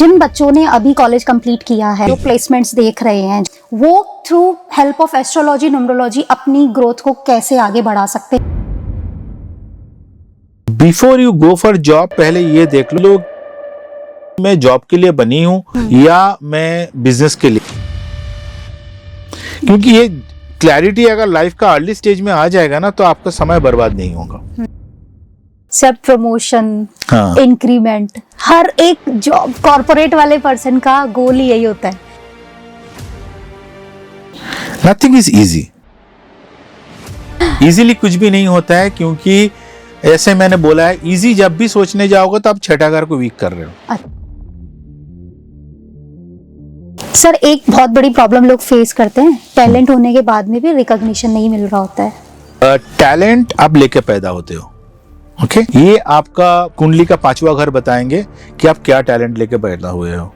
जिन बच्चों ने अभी कॉलेज कंप्लीट किया है, जो प्लेसमेंट्स देख रहे हैं, वो through help of astrology, numerology अपनी ग्रोथ को कैसे आगे बढ़ा सकते हैं? Before you go for job पहले ये देख लो मैं जॉब के लिए बनी हूं या मैं बिजनेस के लिए, क्योंकि ये क्लैरिटी अगर लाइफ का अर्ली स्टेज में आ जाएगा ना तो आपका समय बर्बाद नहीं होगा। सब प्रमोशन, हाँ। इंक्रीमेंट, हर एक जॉब कॉर्पोरेट वाले पर्सन का गोल ही यही होता है। नथिंग इज इजी, इजीली कुछ भी नहीं होता है, क्योंकि ऐसे मैंने बोला है इजी जब भी सोचने जाओगे तो आप छठा घर को वीक कर रहे हो। सर, एक बहुत बड़ी प्रॉब्लम लोग फेस करते हैं, टैलेंट होने के बाद में भी रिकॉग्निशन नहीं मिल रहा होता है। टैलेंट आप लेके पैदा होते हो, ओके? ये आपका कुंडली का 5वां घर बताएंगे कि आप क्या टैलेंट लेके पैदा हुए हो।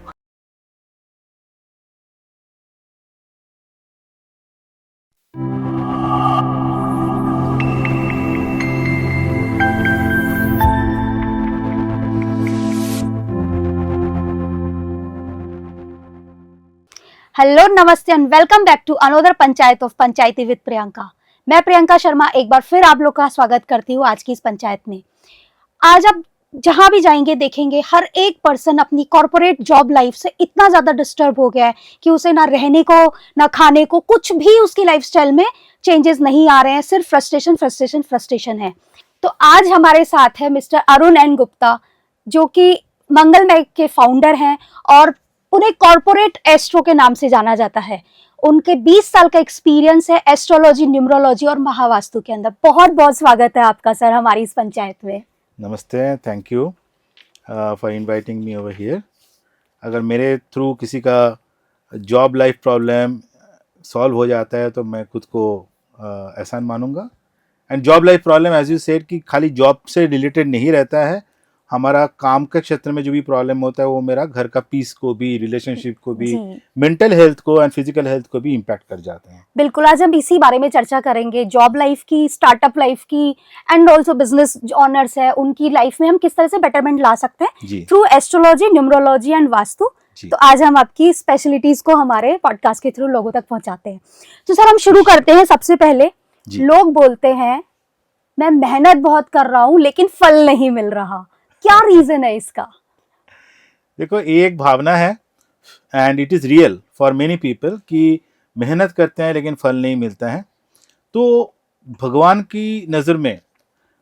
हेलो, नमस्ते and welcome back to another panchayat of panchayati with Priyanka. मैं प्रियंका शर्मा एक बार फिर आप लोग का स्वागत करती हूँ आज की इस पंचायत में। आज आप जहां भी जाएंगे देखेंगे हर एक पर्सन अपनी कॉर्पोरेट जॉब लाइफ से इतना ज्यादा डिस्टर्ब हो गया है कि उसे ना रहने को ना खाने को, कुछ भी उसकी लाइफस्टाइल में चेंजेस नहीं आ रहे हैं, सिर्फ फ्रस्ट्रेशन फ्रस्ट्रेशन फ्रस्ट्रेशन है। तो आज हमारे साथ है मिस्टर अरुण एन गुप्ता, जो कि मंगलमय के फाउंडर हैं और उन्हें कॉर्पोरेट एस्ट्रो के नाम से जाना जाता है। उनके 20 साल का एक्सपीरियंस है एस्ट्रोलॉजी, न्यूमरोलॉजी और महावास्तु के अंदर। बहुत बहुत स्वागत है आपका सर हमारी इस पंचायत में। नमस्ते, thank you for inviting me over here. अगर मेरे थ्रू किसी का जॉब लाइफ प्रॉब्लम सॉल्व हो जाता है तो मैं खुद को एहसान मानूंगा। And job life problem as you said कि खाली जॉब से रिलेटेड नहीं रहता है, हमारा काम के क्षेत्र में जो भी प्रॉब्लम होता है वो मेरा घर का पीस को भी, रिलेशनशिप को भी, मेंटल हेल्थ को एंड फिजिकल हेल्थ को भी इम्पैक्ट कर जाते हैं। बिल्कुल, आज हम इसी बारे में चर्चा करेंगे, जॉब लाइफ की, स्टार्टअप लाइफ की एंड ऑल्सो बिजनेस ऑनर्स है उनकी लाइफ में हम किस तरह से बेटरमेंट ला सकते हैं through astrology, numerology and vastu. तो आज हम आपकी स्पेशलिटीज को हमारे पॉडकास्ट के थ्रू लोगों तक पहुंचाते हैं। तो सर, हम शुरू करते हैं। सबसे पहले लोग बोलते हैं मैं मेहनत बहुत कर रहा हूँ लेकिन फल नहीं मिल रहा, क्या रीजन है इसका? देखो, ये एक भावना है and it is real for many people कि मेहनत करते हैं लेकिन फल नहीं मिलता है। तो भगवान की नज़र में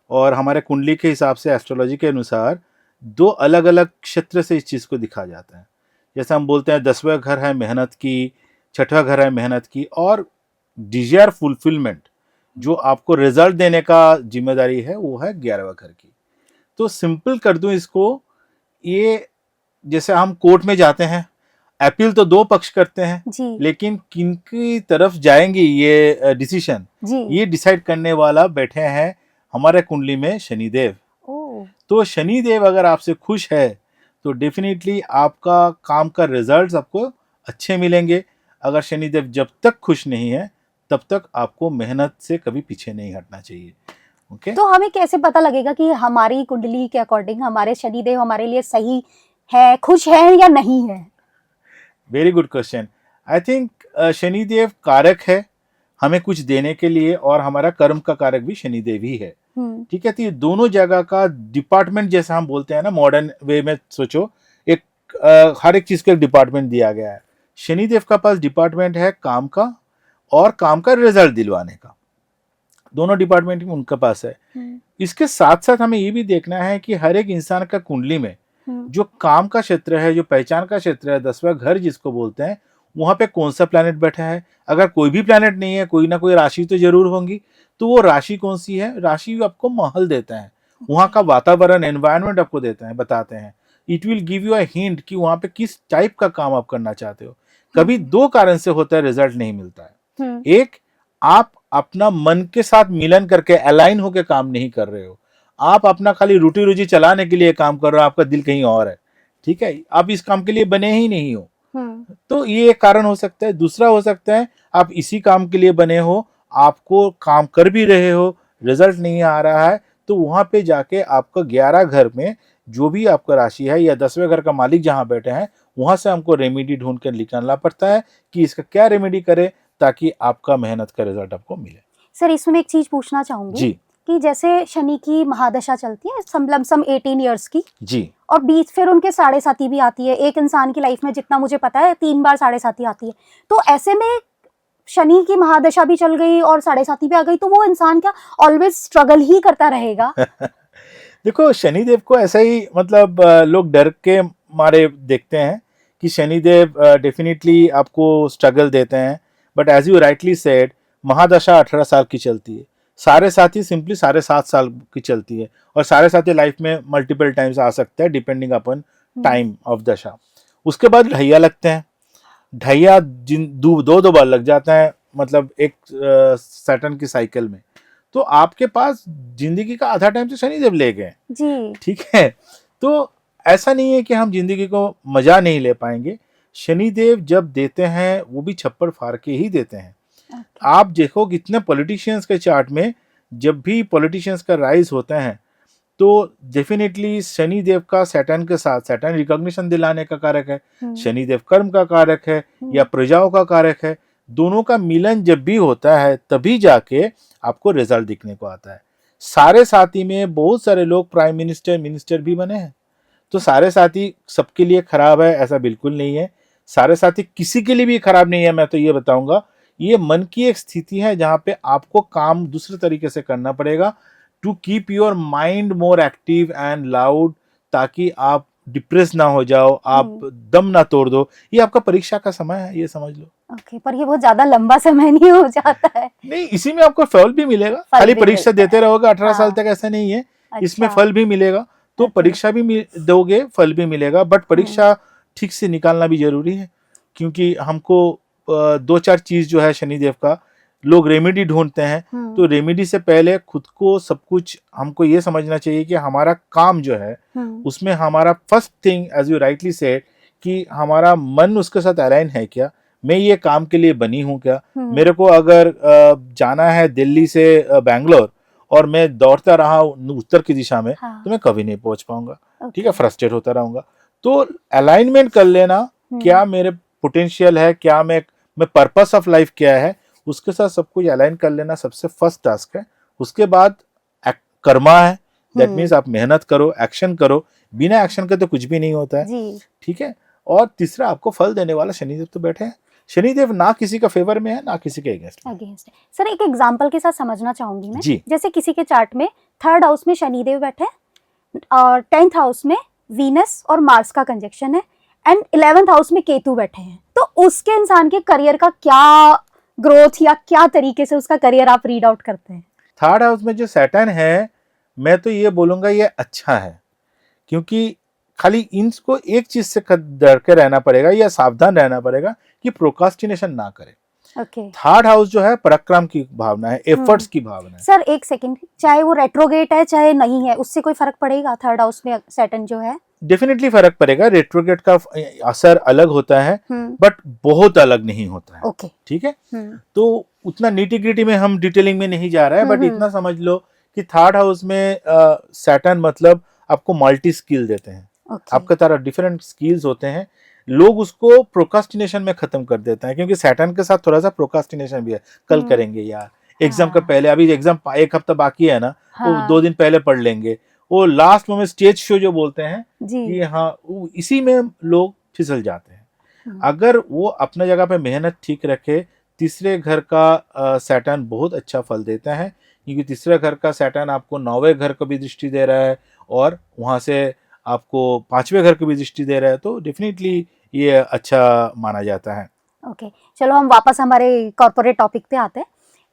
और हमारे कुंडली के हिसाब से, एस्ट्रोलॉजी के अनुसार, दो अलग अलग क्षेत्र से इस चीज़ को दिखा जाता है। जैसे हम बोलते हैं 10वां घर है मेहनत की, 6वां घर है मेहनत की, और डिजायर फुलफिलमेंट जो आपको रिजल्ट देने का जिम्मेदारी है वो है 11वां घर की। तो सिंपल कर दूं इसको, ये जैसे हम कोर्ट में जाते हैं, अपील तो दो पक्ष करते हैं, लेकिन किनकी तरफ जाएंगे ये डिसीजन, ये डिसाइड करने वाला बैठे हैं हमारे कुंडली में शनिदेव। तो शनिदेव अगर आपसे खुश है तो डेफिनेटली आपका काम का रिजल्ट्स आपको अच्छे मिलेंगे। अगर शनिदेव जब तक खुश नहीं है तब तक आपको मेहनत से कभी पीछे नहीं हटना चाहिए। Okay? तो हमें कैसे पता लगेगा कि हमारी कुंडली के अकॉर्डिंग हमारे शनिदेव हमारे लिए सही है, खुश है या नहीं है? Very good question. I think Shanidev कारक है हमें कुछ देने के लिए, और हमारा कर्म का कारक भी शनिदेव ही है। ठीक है, तो ये दोनों जगह का डिपार्टमेंट, जैसा हम बोलते हैं ना मॉडर्न वे में सोचो, एक हर एक चीज का एक डिपार्टमेंट दिया गया है। शनिदेव का पास डिपार्टमेंट है काम का और काम का रिजल्ट दिलवाने का, दोनों डिपार्टमेंट उनके पास है। इसके साथ साथ हमें ये भी देखना है कि हर एक इंसान का कुंडली में जो काम का क्षेत्र है, जो पहचान का क्षेत्र है, 10वां घर जिसको बोलते हैं, वहां पे कौन सा प्लैनेट बैठा है। अगर कोई भी प्लैनेट नहीं है, कोई ना कोई राशि तो जरूर होंगी, तो वो राशि कौन सी है? राशि आपको महल देता है, वहां का वातावरण, एनवायरनमेंट आपको देता है, बताते हैं। It will give you a hint कि वहां पे किस टाइप का काम आप करना चाहते हो। कभी दो कारण से होता है रिजल्ट नहीं मिलता है। एक, आप अपना मन के साथ मिलन करके अलाइन होकर काम नहीं कर रहे हो, आप अपना खाली रोटी रोजी चलाने के लिए काम कर रहे हो, आपका दिल कहीं और है। ठीक है, आप इस काम के लिए बने ही नहीं हो। तो ये एक कारण हो सकता है। दूसरा हो सकता है आप इसी काम के लिए बने हो, आपको काम कर भी रहे हो, रिजल्ट नहीं आ रहा है, तो वहां पे जाके आपका 11 घर में जो भी आपका राशि है या 10वें घर का मालिक जहां बैठे हैं वहां से हमको रेमेडी ढूंढ कर निकालना पड़ता है कि इसका क्या रेमेडी करे ताकि आपका मेहनत का रिजल्ट आपको मिले। सर इसमें मैं एक चीज पूछना चाहूंगी जी कि जैसे शनि की महादशा चलती है सम 18 इयर्स की, जी और बीच फिर उनके साढ़े साथी भी आती है। एक इंसान की लाइफ में जितना मुझे पता है 3 बार साढ़े साथी आती है। तो ऐसे में शनि की महादशा भी चल गई और साढ़े साथी भी आ गई, तो वो इंसान क्या ऑलवेज स्ट्रगल ही करता रहेगा? देखो शनिदेव को ऐसा ही मतलब लोग डर के मारे देखते हैं कि शनिदेव डेफिनेटली आपको स्ट्रगल देते हैं, but as you rightly said महादशा 18 साल की चलती है, सारे साथी सिंपली 7.5 साल की चलती है, और सारे साथी लाइफ में मल्टीपल टाइम्स आ सकते हैं डिपेंडिंग अपॉन टाइम ऑफ दशा। उसके बाद ढैया लगते हैं, ढैया दो बार लग जाता है मतलब एक सैटर्न की साइकिल में, तो आपके पास जिंदगी का आधा टाइम तो शनिदेव ले गए जी। ठीक है। तो ऐसा नहीं है कि हम जिंदगी को मजा नहीं ले पाएंगे, शनिदेव जब देते हैं वो भी छप्पर फाड़ के ही देते हैं। आप देखो कितने पॉलिटिशियंस के चार्ट में जब भी पॉलिटिशियंस का राइज होता है तो डेफिनेटली शनिदेव का सैटर्न के साथ, सैटर्न रिकॉग्निशन दिलाने का कारक है, शनिदेव कर्म का कारक है या प्रजाओं का कारक है, दोनों का मिलन जब भी होता है तभी जाके आपको रिजल्ट दिखने को आता है। सारे साथी में बहुत सारे लोग प्राइम मिनिस्टर मिनिस्टर भी बने हैं, तो सारे साथी सबके लिए खराब है ऐसा बिल्कुल नहीं है, सारे साथी किसी के लिए भी खराब नहीं है। मैं तो ये बताऊंगा ये मन की एक स्थिति है जहां पे आपको काम दूसरे तरीके से करना पड़ेगा to keep your mind more active and loud, ताकि आप डिप्रेस ना हो जाओ, आप दम ना तोड़ दो। ये आपका परीक्षा का समय है, ये समझ लो। ओके, पर ये बहुत ज्यादा लंबा समय नहीं हो जाता है? नहीं, इसी में आपको फल भी मिलेगा, खाली परीक्षा देते रहोगे 18 साल तक ऐसा नहीं है। इसमें फल भी मिलेगा, तो परीक्षा भी दोगे फल भी मिलेगा, बट परीक्षा ठीक से निकालना भी जरूरी है, क्योंकि हमको 2-4 चीज जो है शनिदेव का लोग रेमेडी ढूंढते हैं, तो रेमेडी से पहले खुद को सब कुछ हमको ये समझना चाहिए कि हमारा काम जो है उसमें हमारा first thing as you rightly said कि हमारा मन उसके साथ अलाइन है क्या, मैं ये काम के लिए बनी हूँ क्या। मेरे को अगर जाना है दिल्ली से बैंगलोर और मैं दौड़ता रहा उत्तर की दिशा में, तो मैं कभी नहीं पहुंच पाऊंगा, ठीक है, फ्रस्ट्रेट होता रहूंगा। तो अलाइनमेंट कर लेना, क्या मेरे पोटेंशियल है, क्या मैं पर्पस ऑफ लाइफ क्या है, उसके साथ सब कुछ अलाइन कर लेना सबसे फर्स्ट टास्क है। उसके बाद कर्मा है, दैट मीन्स आप मेहनत करो, एक्शन करो, बिना एक्शन के तो कुछ भी नहीं होता है, ठीक है। और तीसरा आपको फल देने वाला शनिदेव तो बैठे हैं, शनिदेव ना किसी का फेवर में है ना किसी के अगेंस्ट है। सर एक एग्जांपल के साथ समझना चाहूंगी मैं जी। जैसे किसी के चार्ट में 3rd हाउस में शनिदेव बैठे हैं और 10th हाउस में वीनस और मार्स का कंजक्शन है एंड 11th हाउस में केतु बैठे हैं, तो उसके इंसान के करियर का क्या ग्रोथ या क्या तरीके से उसका करियर आप रीड आउट करते हैं? 3rd हाउस में जो सैटर्न है, मैं तो ये बोलूंगा ये अच्छा है, क्योंकि खाली इनको एक चीज से डर के रहना पड़ेगा या सावधान रहना पड़ेगा कि प्रोकास्टिनेशन ना करे। ओके। 3rd हाउस जो है पराक्रम की भावना है, एफर्ट्स की भावना है। सर एक सेकंड, चाहे वो रेट्रोगेट है चाहे नहीं है, उससे कोई फर्क पड़ेगा? 3rd हाउस में सैटर्न जो है डेफिनेटली फर्क पड़ेगा, रेट्रोगेट का असर अलग होता है बट बहुत अलग नहीं होता है। ओके, ठीक है। तो उतना नीटी ग्रिटी में हम डिटेलिंग में नहीं जा रहे हैं, बट इतना समझ लो कि 3rd हाउस में सैटर्न मतलब आपको मल्टी स्किल देते हैं। आपके तरह डिफरेंट स्किल्स होते हैं, लोग उसको प्रोकास्टिनेशन में खत्म कर देते हैं, क्योंकि सैटर्न के साथ थोड़ा सा प्रोकास्टिनेशन भी है, कल करेंगे यार, एग्जाम का पहले, अभी एग्जाम 1 हफ्ता बाकी है ना, तो 2 दिन पहले पढ़ लेंगे, वो लास्ट में स्टेज शो जो बोलते हैं कि हाँ, इसी में लोग फिसल जाते हैं। अगर वो अपने जगह पे मेहनत ठीक रखे, तीसरे घर का सैटर्न बहुत अच्छा फल देता है, क्योंकि तीसरे घर का सैटर्न आपको 9वें घर को भी दृष्टि दे रहा है और वहां से आपको 5वें घर को भी दृष्टि दे रहा है, तो डेफिनेटली ये अच्छा माना जाता है। ओके, चलो हम वापस हमारे कॉर्पोरेट टॉपिक पे आते हैं।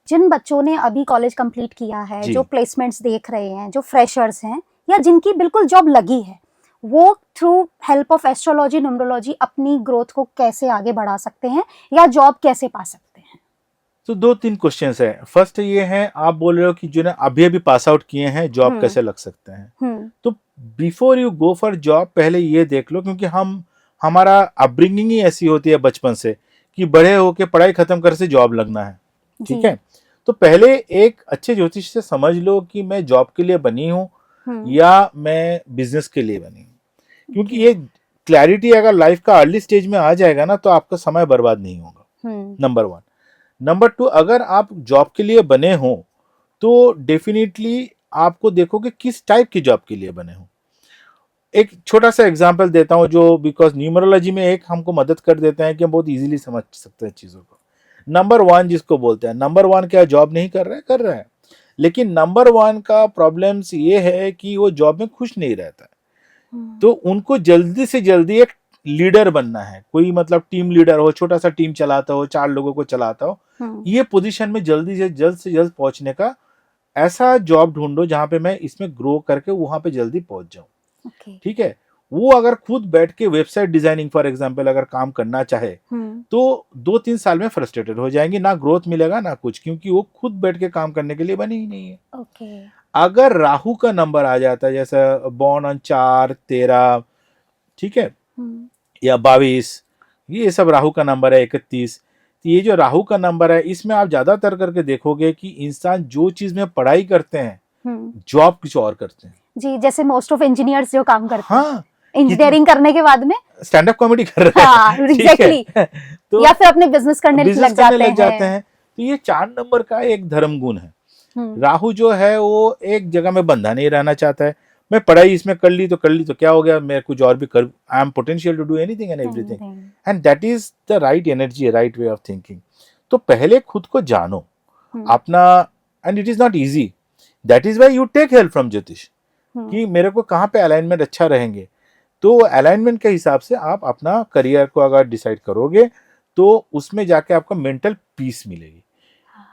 जिन बच्चों ने अभी कॉलेज कंप्लीट किया है, जो प्लेसमेंट्स देख रहे हैं, जो फ्रेशर्स हैं या जिनकी बिल्कुल जॉब लगी है, वो through help of astrology numerology अपनी ग्रोथ को कैसे आगे बढ़ा सकते हैं या जॉब कैसे पा सकते हैं? तो 2-3 क्वेश्चंस है। फर्स्ट ये है, आप बोल रहे हो कि जो अभी अभी पास आउट किए हैं, जॉब कैसे लग सकते हैं। तो before you go for job पहले ये देख लो, क्योंकि हमारा अपब्रिंगिंग ही ऐसी होती है बचपन से कि बड़े होके पढ़ाई खत्म कर से जॉब लगना है, ठीक है। तो पहले एक अच्छे ज्योतिष से समझ लो कि मैं जॉब के लिए बनी हूँ, या मैं बिजनेस के लिए बनी हूँ। क्योंकि ये क्लैरिटी अगर लाइफ का अर्ली स्टेज में आ जाएगा ना तो आपका समय बर्बाद नहीं होगा, नंबर 1। नंबर 2, अगर आप जॉब के लिए बने हो तो डेफिनेटली आपको देखो कि किस टाइप की जॉब के लिए बने हो। एक छोटा सा एग्जांपल देता हूं जो बिकॉज न्यूमरोलॉजी में एक हमको मदद कर देते हैं कि हम बहुत इजीली समझ सकते हैं चीजों को। नंबर 1 जिसको बोलते हैं, नंबर 1 क्या जॉब नहीं कर रहा है? कर रहा है, लेकिन नंबर 1 का प्रॉब्लम्स ये है कि वो जॉब में खुश नहीं रहता है। तो उनको जल्दी से जल्दी एक लीडर बनना है, कोई मतलब टीम लीडर हो, छोटा सा टीम चलाता हो, 4 लोगों को चलाता हो, ये पोजीशन में जल्दी से जल्द पहुंचने का ऐसा जॉब ढूंढो जहां पे मैं इसमें ग्रो करके वहां पे जल्दी पहुंच जाऊं। ठीक है, वो अगर खुद बैठ के वेबसाइट डिजाइनिंग फॉर एग्जांपल अगर काम करना चाहे तो 2-3 साल में फ्रस्ट्रेटेड हो जाएंगे, ना ग्रोथ मिलेगा ना कुछ, क्योंकि वो खुद बैठ के काम करने के लिए बनी ही नहीं है। अगर राहु का नंबर आ जाता है जैसे बॉर्न ऑन 4, 13, ठीक है, या 22, ये सब राहु का नंबर है, 31, तो ये जो राहु का नंबर है इसमें आप ज्यादातर करके देखोगे कि इंसान जो चीज में पढ़ाई करते हैं जॉब कुछ और करते हैं। जी, जैसे मोस्ट ऑफ इंजीनियर्स जो काम करते हैं, हाँ, इंजीनियरिंग करने के बाद में स्टैंड अप कॉमेडी कर रहे हैं। हाँ, एग्जैक्टली। तो या फिर अपने बिजनेस करने लग जाते हैं। तो ये 4 नंबर का एक धर्म गुण है। राहु जो है वो एक जगह में बंधा नहीं रहना चाहता है, मैं पढ़ाई इसमें कर ली तो क्या हो गया, मैं कुछ और भी कर, I am potential to do anything and everything, and that is the right energy, right way of thinking. तो पहले खुद को जानो अपना, and it is not easy, that is why you take help from ज्योतिष कि मेरे को कहाँ पे अलाइनमेंट अच्छा रहेंगे। तो अलाइनमेंट के हिसाब से आप अपना करियर को अगर डिसाइड करोगे तो उसमें जाके आपको मेंटल पीस मिलेगी।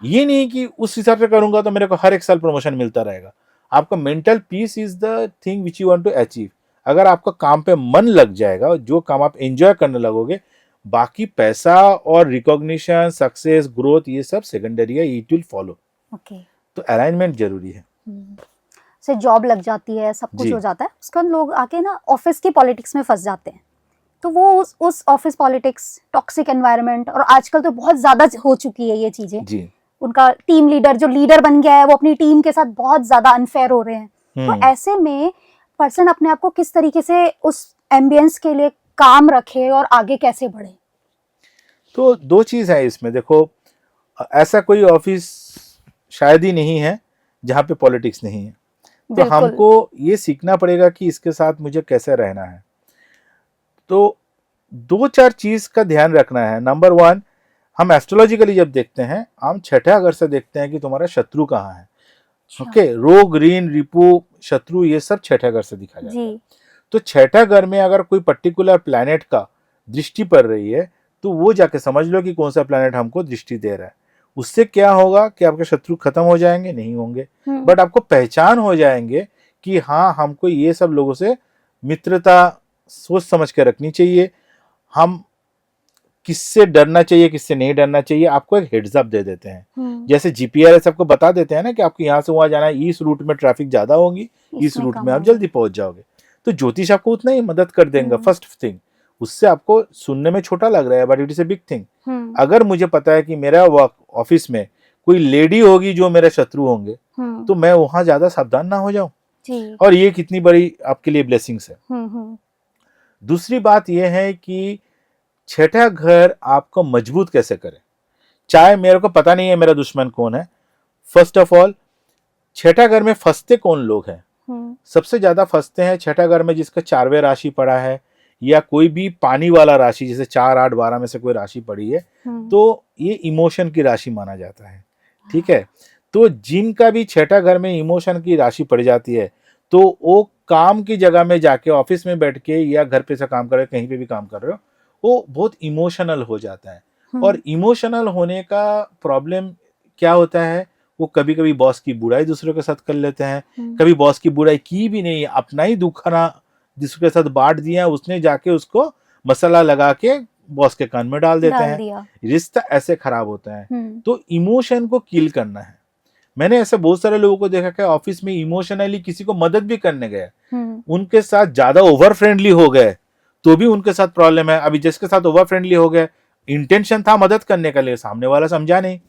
ये नहीं कि उस हिसाब से करूंगा तो मेरे को हर एक साल प्रमोशन मिलता रहेगा। आपका mental peace is the thing which you want to achieve. अगर आपका काम पे मन लग जाएगा, जो काम आप एंजॉय करने लगोगे, बाकी पैसा और रिकॉग्निशन, सक्सेस, ग्रोथ, ये सब सेकेंडरी है, इट विल फॉलो। तो अलाइनमेंट जरूरी है। से जॉब लग जाती है, सब कुछ हो जाता है, उसका लोग आके ना ऑफिस की पॉलिटिक्स में फंस जाते हैं। तो वो उस ऑफिस पॉलिटिक्स, टॉक्सिक एनवायरनमेंट, और आजकल तो बहुत ज्यादा हो चुकी है ये चीजें जी। उनका टीम लीडर जो लीडर बन गया है वो अपनी टीम के साथ बहुत ज्यादा अनफेयर हो रहे हैं। तो ऐसे में पर्सन अपने आप को किस तरीके से उस एम्बियंस के लिए काम रखे और आगे कैसे बढ़े? तो 2 चीज है इसमें। देखो, ऐसा कोई ऑफिस शायद ही नहीं है जहाँ पे पॉलिटिक्स नहीं है। तो हमको ये सीखना पड़ेगा कि इसके साथ मुझे कैसे रहना है। तो 2-4 चीज का ध्यान रखना है। नंबर 1, हम एस्ट्रोलॉजिकली जब देखते हैं, हम 6ठे घर से देखते हैं कि तुम्हारा शत्रु कहाँ है। ओके, रोग, ऋण, रिपु, शत्रु, ये सब 6ठे घर से दिखा जाता है। तो 6ठे घर में अगर कोई पर्टिकुलर प्लैनेट का दृष्टि पड़ रही है तो वो जाके समझ लो कि कौन सा प्लैनेट हमको दृष्टि दे रहा है। उससे क्या होगा कि आपके शत्रु खत्म हो जाएंगे? नहीं होंगे, बट आपको पहचान हो जाएंगे कि हाँ, हमको ये सब लोगों से मित्रता सोच समझ के रखनी चाहिए, हम किससे डरना चाहिए, किससे नहीं डरना चाहिए, आपको एक हेड्स अप दे देते हैं। जैसे जीपीआरएस आपको बता देते हैं ना कि आपको यहाँ से वहां जाना है, इस रूट में ट्रैफिक ज्यादा होगी, इस रूट में आप जल्दी पहुंच जाओगे। तो ज्योतिष आपको उतना ही मदद कर देंगे। फर्स्ट थिंग, उससे आपको सुनने में छोटा लग रहा है but it is a big thing. अगर मुझे पता है कि मेरा ऑफिस में कोई लेडी होगी जो मेरे शत्रु होंगे तो मैं वहां ज्यादा सावधान ना हो जाऊं, और ये कितनी बड़ी आपके लिए ब्लेसिंग्स है। दूसरी बात यह है कि 6ठा घर आपको मजबूत कैसे करे। चाहे मेरे को पता नहीं है मेरा दुश्मन कौन है, फर्स्ट ऑफ ऑल 6ठा घर में फंसते कौन लोग हैं? सबसे ज्यादा फंसते हैं 6ठा घर में जिसका 4वें राशि पड़ा है, या कोई भी पानी वाला राशि, जैसे 4, 8, 12 में से कोई राशि पड़ी है तो ये इमोशन की राशि माना जाता है। ठीक है, तो जिनका भी 6ठा घर में इमोशन की राशि पड़ जाती है तो वो काम की जगह में जाके, ऑफिस में बैठ के या घर पे से काम कर रहे हो, कहीं पे भी काम कर रहे हो, वो बहुत इमोशनल हो जाता है। और इमोशनल होने का प्रॉब्लम क्या होता है, वो कभी कभी बॉस की बुराई दूसरों के साथ कर लेते हैं, कभी बॉस की बुराई की भी नहीं, अपना ही दुखाना जिसके साथ बांट दिया, उसने जाके उसको मसाला लगा के बॉस के कान में डाल देते हैं, रिश्ता ऐसे खराब होता है। तो इमोशन को किल करना है। मैंने ऐसे बहुत सारे लोगों को देखा कि ऑफिस में इमोशनली किसी को मदद भी करने गए, उनके साथ ज्यादा ओवर फ्रेंडली हो गए तो भी उनके साथ प्रॉब्लम है। अभी जिसके साथ ओवर फ्रेंडली हो गए, इंटेंशन था मदद करने का लिए, सामने वाला समझा नहीं,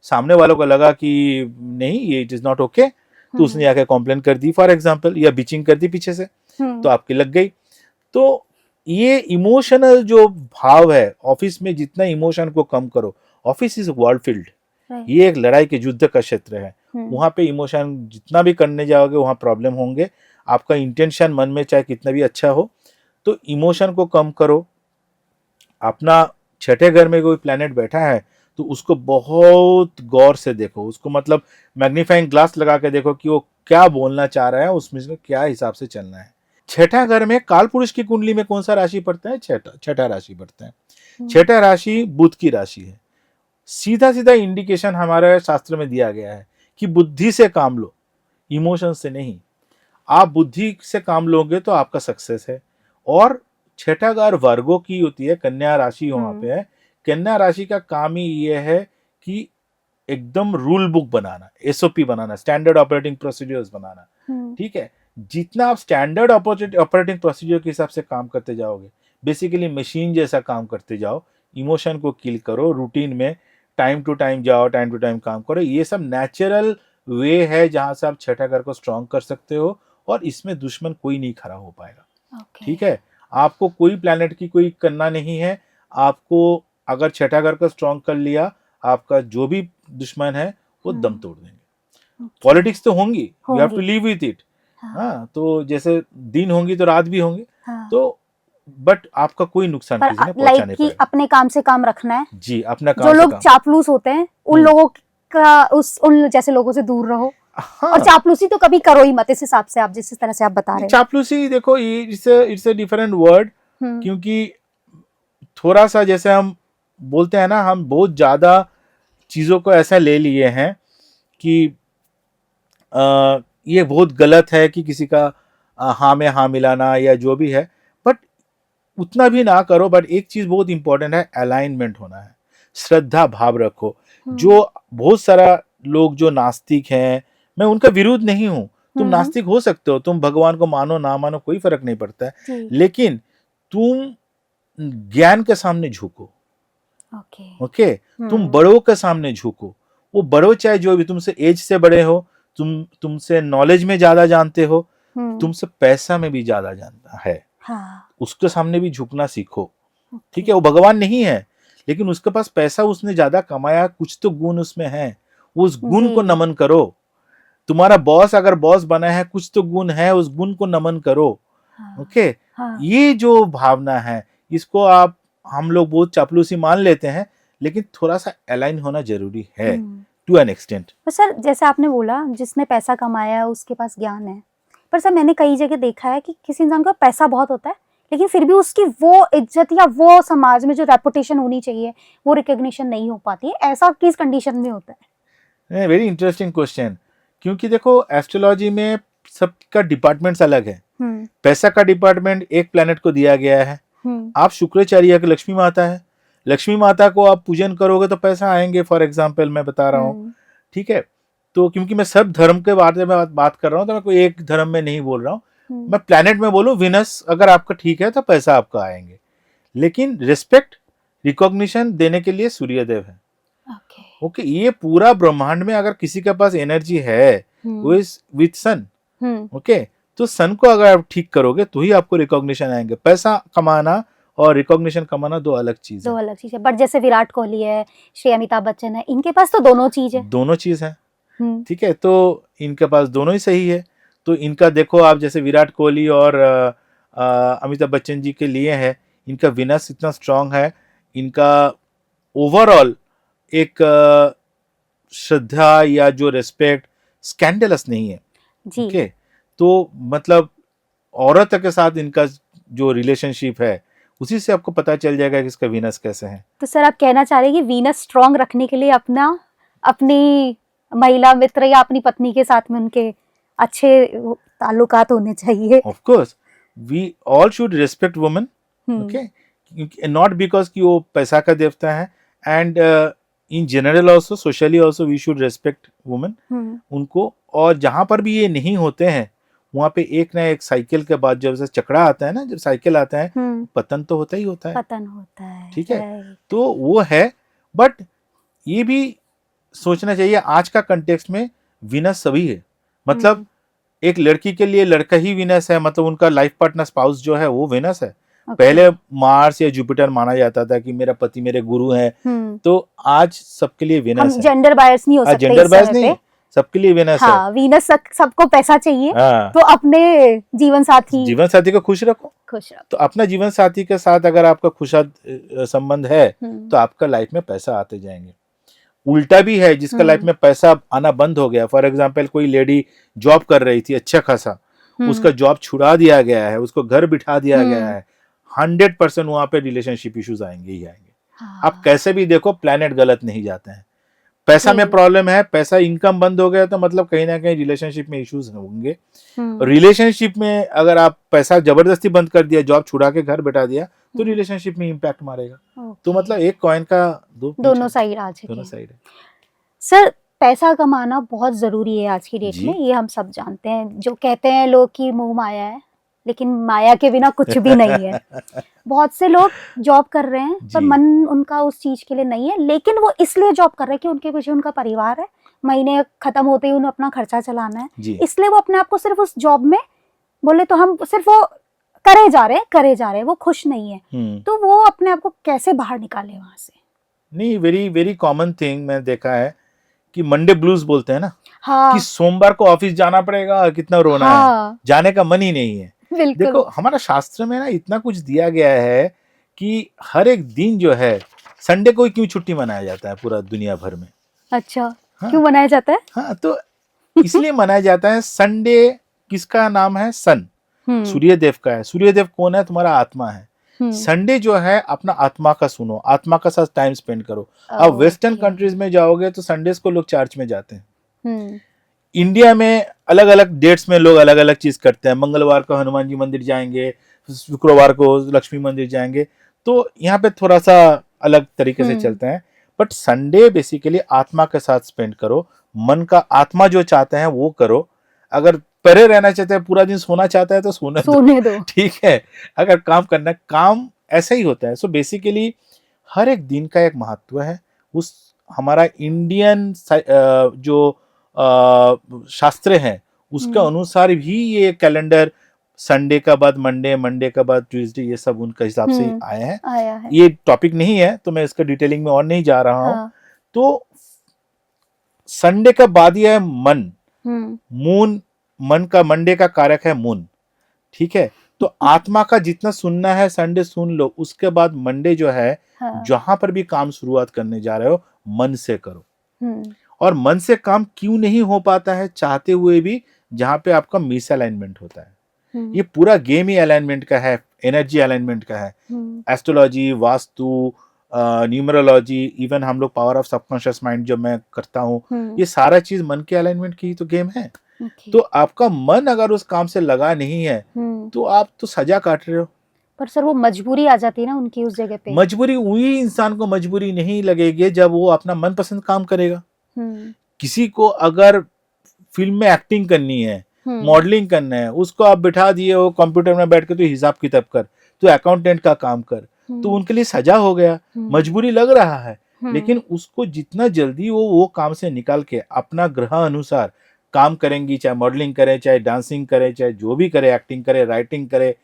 सामने वालों को लगा कि नहीं, ये इट इज नॉट ओके, तो उसने आके कॉम्प्लेन कर दी फॉर एग्जाम्पल, या बिचिंग कर दी पीछे से, तो आपकी लग गई। तो ये इमोशनल जो भाव है, ऑफिस में जितना इमोशन को कम करो, ऑफिस इज वर्ल्ड फील्ड, ये एक लड़ाई के युद्ध का क्षेत्र है। वहां पे इमोशन जितना भी करने जाओगे वहां प्रॉब्लम होंगे। आपका इंटेंशन मन में चाहे कितना भी अच्छा हो, तो इमोशन को कम करो। अपना छठे घर में कोई प्लैनेट बैठा है तो उसको बहुत गौर से देखो, उसको मतलब मैग्नीफाइंग ग्लास लगा के देखो कि वो क्या बोलना चाह रहा है, उसमें से क्या हिसाब से चलना है। छठा घर में काल पुरुष की कुंडली में कौन सा राशि पड़ता है? छठा राशि पड़ता है। छठा राशि बुध की राशि है। सीधा सीधा इंडिकेशन हमारे शास्त्र में दिया गया है कि बुद्धि से काम लो, इमोशन से नहीं। आप बुद्धि से काम लोगे तो आपका सक्सेस है। और छठा घर वर्गों की होती है, कन्या राशि वहां पे है। कन्या राशि का काम ही ये है कि एकदम रूल बुक बनाना, एसओपी बनाना, स्टैंडर्ड ऑपरेटिंग प्रोसीजर्स बनाना। ठीक है, जितना आप स्टैंडर्ड ऑपरेटिंग प्रोसीजर के हिसाब से काम करते जाओगे, बेसिकली मशीन जैसा काम करते जाओ, इमोशन को किल करो, रूटीन में टाइम टू टाइम जाओ, टाइम टू टाइम काम करो, ये सब नेचुरल वे है जहां से आप छठा घर को स्ट्रॉन्ग कर सकते हो। और इसमें दुश्मन कोई नहीं खड़ा हो पाएगा। ठीक है, आपको कोई प्लैनेट की कोई करना नहीं है। आपको अगर छठा घर को स्ट्रॉन्ग कर लिया, आपका जो भी दुश्मन है वो दम तोड़ देंगे। पॉलिटिक्स तो होंगी, you have to live with it. हाँ, तो जैसे दिन होंगी तो रात भी होंगी। तो बट आपका कोई नुकसान किसी ने पहुंचा नहीं पाएगा। अपने काम से काम रखना है जी, अपना काम जो से लोग काम। चापलूस होते हैं उन लोगों का, उन जैसे लोगों से दूर रहो। हाँ। और चापलूसी तो कभी करो ही मत, इस हिसाब से आप जिस तरह से आप बता रहे हैं। चापलूसी देखो, इट्स अ डिफरेंट वर्ड, क्योंकि थोड़ा सा जैसे हम बोलते हैं ना, हम बहुत ज्यादा चीजों को ऐसा ले लिए हैं कि ये बहुत गलत है कि किसी का हाँ में हाँ मिलाना या जो भी है, बट उतना भी ना करो। बट एक चीज बहुत इंपॉर्टेंट है, अलाइनमेंट होना है, श्रद्धा भाव रखो। जो बहुत सारा लोग जो नास्तिक हैं, मैं उनका विरोध नहीं हूं, तुम नास्तिक हो सकते हो, तुम भगवान को मानो ना मानो कोई फर्क नहीं पड़ता है, लेकिन तुम ज्ञान के सामने झुको। ओके, तुम बड़ों के सामने झुको। वो बड़ों चाहे जो भी, तुमसे एज से बड़े हो, तुमसे नॉलेज में ज्यादा जानते हो, तुमसे पैसा में भी ज्यादा जानता है, उसके सामने भी झुकना सीखो। ठीक है, वो भगवान नहीं है, लेकिन उसके पास पैसा, उसने ज्यादा कमाया, कुछ तो गुण उसमें है, उस गुण को नमन करो। तुम्हारा बॉस अगर बॉस बना है, कुछ तो गुण है, उस गुण को नमन करो। ओके, ये जो भावना है, इसको हम लोग बहुत चापलूसी मान लेते हैं, लेकिन थोड़ा सा अलाइन होना जरूरी है टू एन एक्सटेंट। पर सर, जैसे आपने बोला जिसने पैसा कमाया उसके पास ज्ञान है, पर सर मैंने कई जगह देखा है कि किसी इंसान का पैसा बहुत होता है लेकिन फिर भी उसकी वो इज्जत या वो समाज में जो रेपुटेशन होनी चाहिए वो रिकॉग्निशन नहीं हो पाती है। ऐसा किस कंडीशन में होता है? वेरी इंटरेस्टिंग क्वेश्चन, क्योंकि देखो एस्ट्रोलॉजी में सबका डिपार्टमेंट्स अलग है। पैसा का डिपार्टमेंट एक प्लेनेट को दिया गया है। आप शुक्राचार्य की लक्ष्मी माता है, लक्ष्मी माता को आप पूजन करोगे तो पैसा आएंगे, फॉर एग्जाम्पल मैं बता रहा हूँ। ठीक है, तो क्योंकि मैं सब धर्म के बारे में बात कर रहा हूँ, तो मैं कोई एक धर्म में नहीं बोल रहा हूँ, मैं प्लेनेट में बोलूँ, विनस अगर आपका ठीक है तो पैसा आपका आएंगे। लेकिन रिस्पेक्ट, रिकॉग्निशन देने के लिए सूर्यदेव है। ओके, ये पूरा ब्रह्मांड में अगर किसी के पास एनर्जी है विथ सन, ओके, तो सन को अगर आप ठीक करोगे तो ही आपको रिकॉग्निशन आएंगे। पैसा कमाना और रिकॉग्निशन कमाना दो अलग चीज है। बट जैसे विराट कोहली है, श्री अमिताभ बच्चन है, इनके पास तो दोनों चीज है। दोनों चीज है। ठीक है, तो इनके पास दोनों ही सही है। तो इनका देखो आप, जैसे विराट कोहली और अमिताभ बच्चन जी के लिए है, इनका विनस इतना स्ट्रांग है, इनका ओवरऑल एक श्रद्धा या जो रिस्पेक्ट स्कैंडलस नहीं है। ओके, तो मतलब औरत के साथ इनका जो रिलेशनशिप है, उसी से आपको पता चल जाएगा कि इसका वीनस कैसे है। तो सर आप कहना चाह रहे हैं कि वीनस स्ट्रांग रखने के लिए अपनी महिला मित्र या अपनी पत्नी के साथ में उनके अच्छे ताल्लुकात होने चाहिए। Of course we all should respect women, okay, not because कि वो पैसा का देवता है, and in general also, socially also we should respect women उनको। और जहां पर भी ये नहीं होते हैं, वहां पे एक ना एक साइकिल के बाद जब से चक्रा आता है ना, जब साइकिल आता है, पतन तो होता ही होता है। पतन होता है, ठीक है, तो वो है। बट ये भी सोचना चाहिए आज का कंटेक्स्ट में विनस सभी है, मतलब एक लड़की के लिए लड़का ही वीनस है, मतलब उनका लाइफ पार्टनर स्पाउस जो है वो वीनस है। पहले मार्स या जुपिटर माना जाता था कि मेरा पति मेरे गुरु हैं, तो आज सबके लिए हम वीनस है। जेंडर बायस नहीं हो सकते जेंडर इस बायस समय नहीं, पे। सबके लिए वीनस है। हाँ, वीनस सबको पैसा चाहिए, हाँ, तो अपने जीवन साथी को खुश रखो। खुश रखो। तो अपना जीवन साथी के साथ अगर आपका खुशहाल संबंध है तो आपका लाइफ में पैसा आते जाएंगे। उल्टा भी है, जिसका लाइफ में पैसा आना बंद हो गया, फॉर एग्जाम्पल कोई लेडी जॉब कर रही थी अच्छा खासा, उसका जॉब छुड़ा दिया गया है, उसको घर बिठा दिया गया है, 100% वहां पे रिलेशनशिप इश्यूज आएंगे ही आएंगे। आप कैसे भी देखो, प्लेनेट गलत नहीं जाते हैं। पैसा में प्रॉब्लम है, पैसा इनकम बंद हो गया तो मतलब कहीं ना कहीं रिलेशनशिप में इश्यूज होंगे। रिलेशनशिप में अगर आप पैसा जबरदस्ती बंद कर दिया, जॉब छुड़ा के घर बैठा दिया, तो रिलेशनशिप में इम्पैक्ट मारेगा। तो मतलब एक कॉइन का दोनों साइड दोनों साइड है। सर, पैसा कमाना बहुत जरूरी है आज की डेट में, ये हम सब जानते हैं। जो कहते हैं लोग कि मोह माया है, लेकिन माया के बिना कुछ भी नहीं है। बहुत से लोग जॉब कर रहे हैं पर मन उनका उस चीज के लिए नहीं है, लेकिन वो इसलिए जॉब कर रहे हैं कि उनके पीछे उनका परिवार है, महीने खत्म होते ही उन्हें अपना खर्चा चलाना है, इसलिए वो अपने आप को सिर्फ उस जॉब में, बोले तो हम सिर्फ वो करे जा रहे हैं, वो खुश नहीं है। तो वो अपने आप को कैसे बाहर निकाले वहां से? नहीं, वेरी वेरी कॉमन थिंग मैं देखा है कि मंडे ब्लूज बोलते हैं ना। हाँ। कि सोमवार को ऑफिस जाना पड़ेगा, कितना रोना है, जाने का मन ही नहीं है। देखो, हमारा शास्त्र में ना इतना कुछ दिया गया है कि हर एक दिन जो है, संडे को क्यों छुट्टी मनाया जाता है पूरा दुनिया भर में? अच्छा, हाँ? क्यों मनाया जाता है? हाँ, तो इसलिए मनाया जाता है। संडे किसका नाम है? सन, सूर्य देव का है। सूर्य देव कौन है? तुम्हारा आत्मा है। संडे जो है अपना आत्मा का सुनो, आत्मा का साथ टाइम स्पेंड करो। अब वेस्टर्न कंट्रीज में जाओगे तो संडेज को लोग चर्च में जाते हैं। इंडिया में अलग अलग डेट्स में लोग अलग अलग चीज करते हैं। मंगलवार को हनुमान जी मंदिर जाएंगे, शुक्रवार को लक्ष्मी मंदिर जाएंगे, तो यहाँ पे थोड़ा सा अलग तरीके से चलते हैं। बट संडे बेसिकली आत्मा के साथ स्पेंड करो, मन का आत्मा जो चाहते हैं वो करो। अगर परे रहना चाहते हैं, पूरा दिन सोना चाहता है तो सोने दो। ठीक है, अगर काम करना है, काम ऐसा ही होता है। सो बेसिकली हर एक दिन का एक महत्व है। उस हमारा इंडियन जो शास्त्र है उसके अनुसार भी ये कैलेंडर संडे का बाद मंडे, मंडे का बाद ट्यूसडे, ये सब उनका हिसाब से आए हैं। ये टॉपिक नहीं है तो मैं इसका डिटेलिंग में और नहीं जा रहा हूँ। तो संडे का बाद ये है मन, मून, मन का मंडे का कारक है मून। ठीक है, तो आत्मा का जितना सुनना है संडे सुन लो, उसके बाद मंडे जो है जहां पर भी काम शुरुआत करने जा रहे हो मन से करो। और मन से काम क्यों नहीं हो पाता है चाहते हुए भी? जहां पे आपका मिस अलाइनमेंट होता है। ये पूरा गेम ही अलाइनमेंट का है, एनर्जी अलाइनमेंट का है। एस्ट्रोलॉजी, वास्तु, न्यूमरोलॉजी, इवन हम लोग पावर ऑफ सबकॉन्शियस माइंड जो मैं करता हूँ, ये सारा चीज मन के अलाइनमेंट की तो गेम है। तो आपका मन अगर उस काम से लगा नहीं है तो आप तो सजा काट रहे हो। पर सर, वो मजबूरी आ जाती है ना उनकी उस जगह पे। मजबूरी वही इंसान को मजबूरी नहीं लगेगी जब वो अपना मनपसंद काम करेगा। किसी को अगर फिल्म में एक्टिंग करनी है, मॉडलिंग करना है, उसको आप बिठा दिए हो कंप्यूटर में बैठ के, तो हिसाब किताब कर, तो अकाउंटेंट का काम कर, तो उनके लिए सजा हो गया, मजबूरी लग रहा है। लेकिन उसको जितना जल्दी वो काम से निकाल के अपना ग्रह अनुसार काम करेंगी, चाहे मॉडलिंग करे, चाहे डांसिंग करे, चाहे जो भी करे, एक्टिंग करे, राइटिंग करे,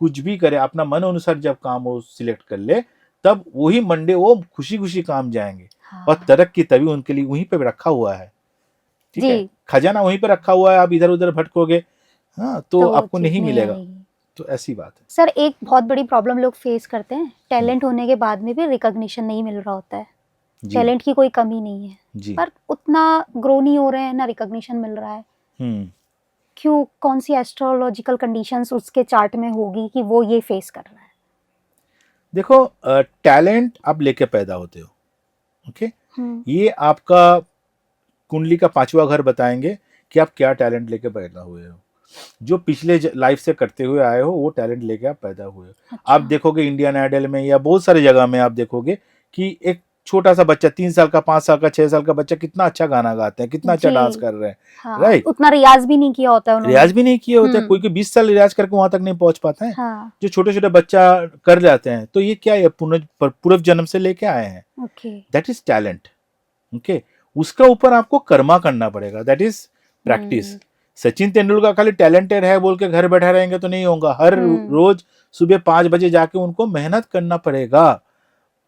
कुछ भी करे, अपना मन अनुसार जब काम वो सिलेक्ट कर ले, तब वही मंडे वो खुशी खुशी काम जाएंगे। और तरक्की तभी उनके लिए वहीं पे रखा हुआ है। ठीक है, खजाना वहीं पे रखा हुआ है, आप इधर उधर भटकोगे तो आपको नहीं मिलेगा। तो ऐसी बात है। सर, एक बहुत बड़ी प्रॉब्लम लोग फेस करते हैं, टैलेंट होने के बाद में भी रिकॉग्निशन नहीं मिल रहा होता है। टैलेंट की कोई कमी नहीं है, पर उतना ग्रो नहीं हो रहे हैं, ना रिकॉग्निशन मिल रहा है। क्यों? कौन सी एस्ट्रोलॉजिकल कंडीशंस उसके चार्ट में होगी कि वो ये फेस कर रहा है? देखो, टैलेंट आप लेके पैदा होते हो। ओके, ये आपका कुंडली का 5वां घर बताएंगे कि आप क्या टैलेंट लेके पैदा हुए हो। जो पिछले लाइफ से करते हुए आए हो वो टैलेंट लेके आप पैदा हुए हो। अच्छा। आप देखोगे इंडियन आइडल में या बहुत सारी जगह में आप देखोगे कि एक छोटा सा बच्चा, 3 साल का, 5 साल का, 6 साल का बच्चा कितना अच्छा गाना गाते हैं, कितना अच्छा डांस कर रहे हैं। हाँ, राइट, उतना रियाज भी नहीं किया होता है उन्होंने। रियाज भी नहीं किया होता है। कोई 20 साल रियाज करके वहां तक नहीं पहुंच पाता है। हाँ। जो छोटे छोटे बच्चा कर जाते हैं, तो ये क्या है? पूर्व जन्म से लेके आए हैं। That is talent. ओके, उसका ऊपर आपको कर्मा करना पड़ेगा, that is practice. Sachin Tendulkar खाली टैलेंटेड है बोल के घर बैठा रहेंगे तो नहीं होगा। हर रोज सुबह 5 बजे जाके उनको मेहनत करना पड़ेगा,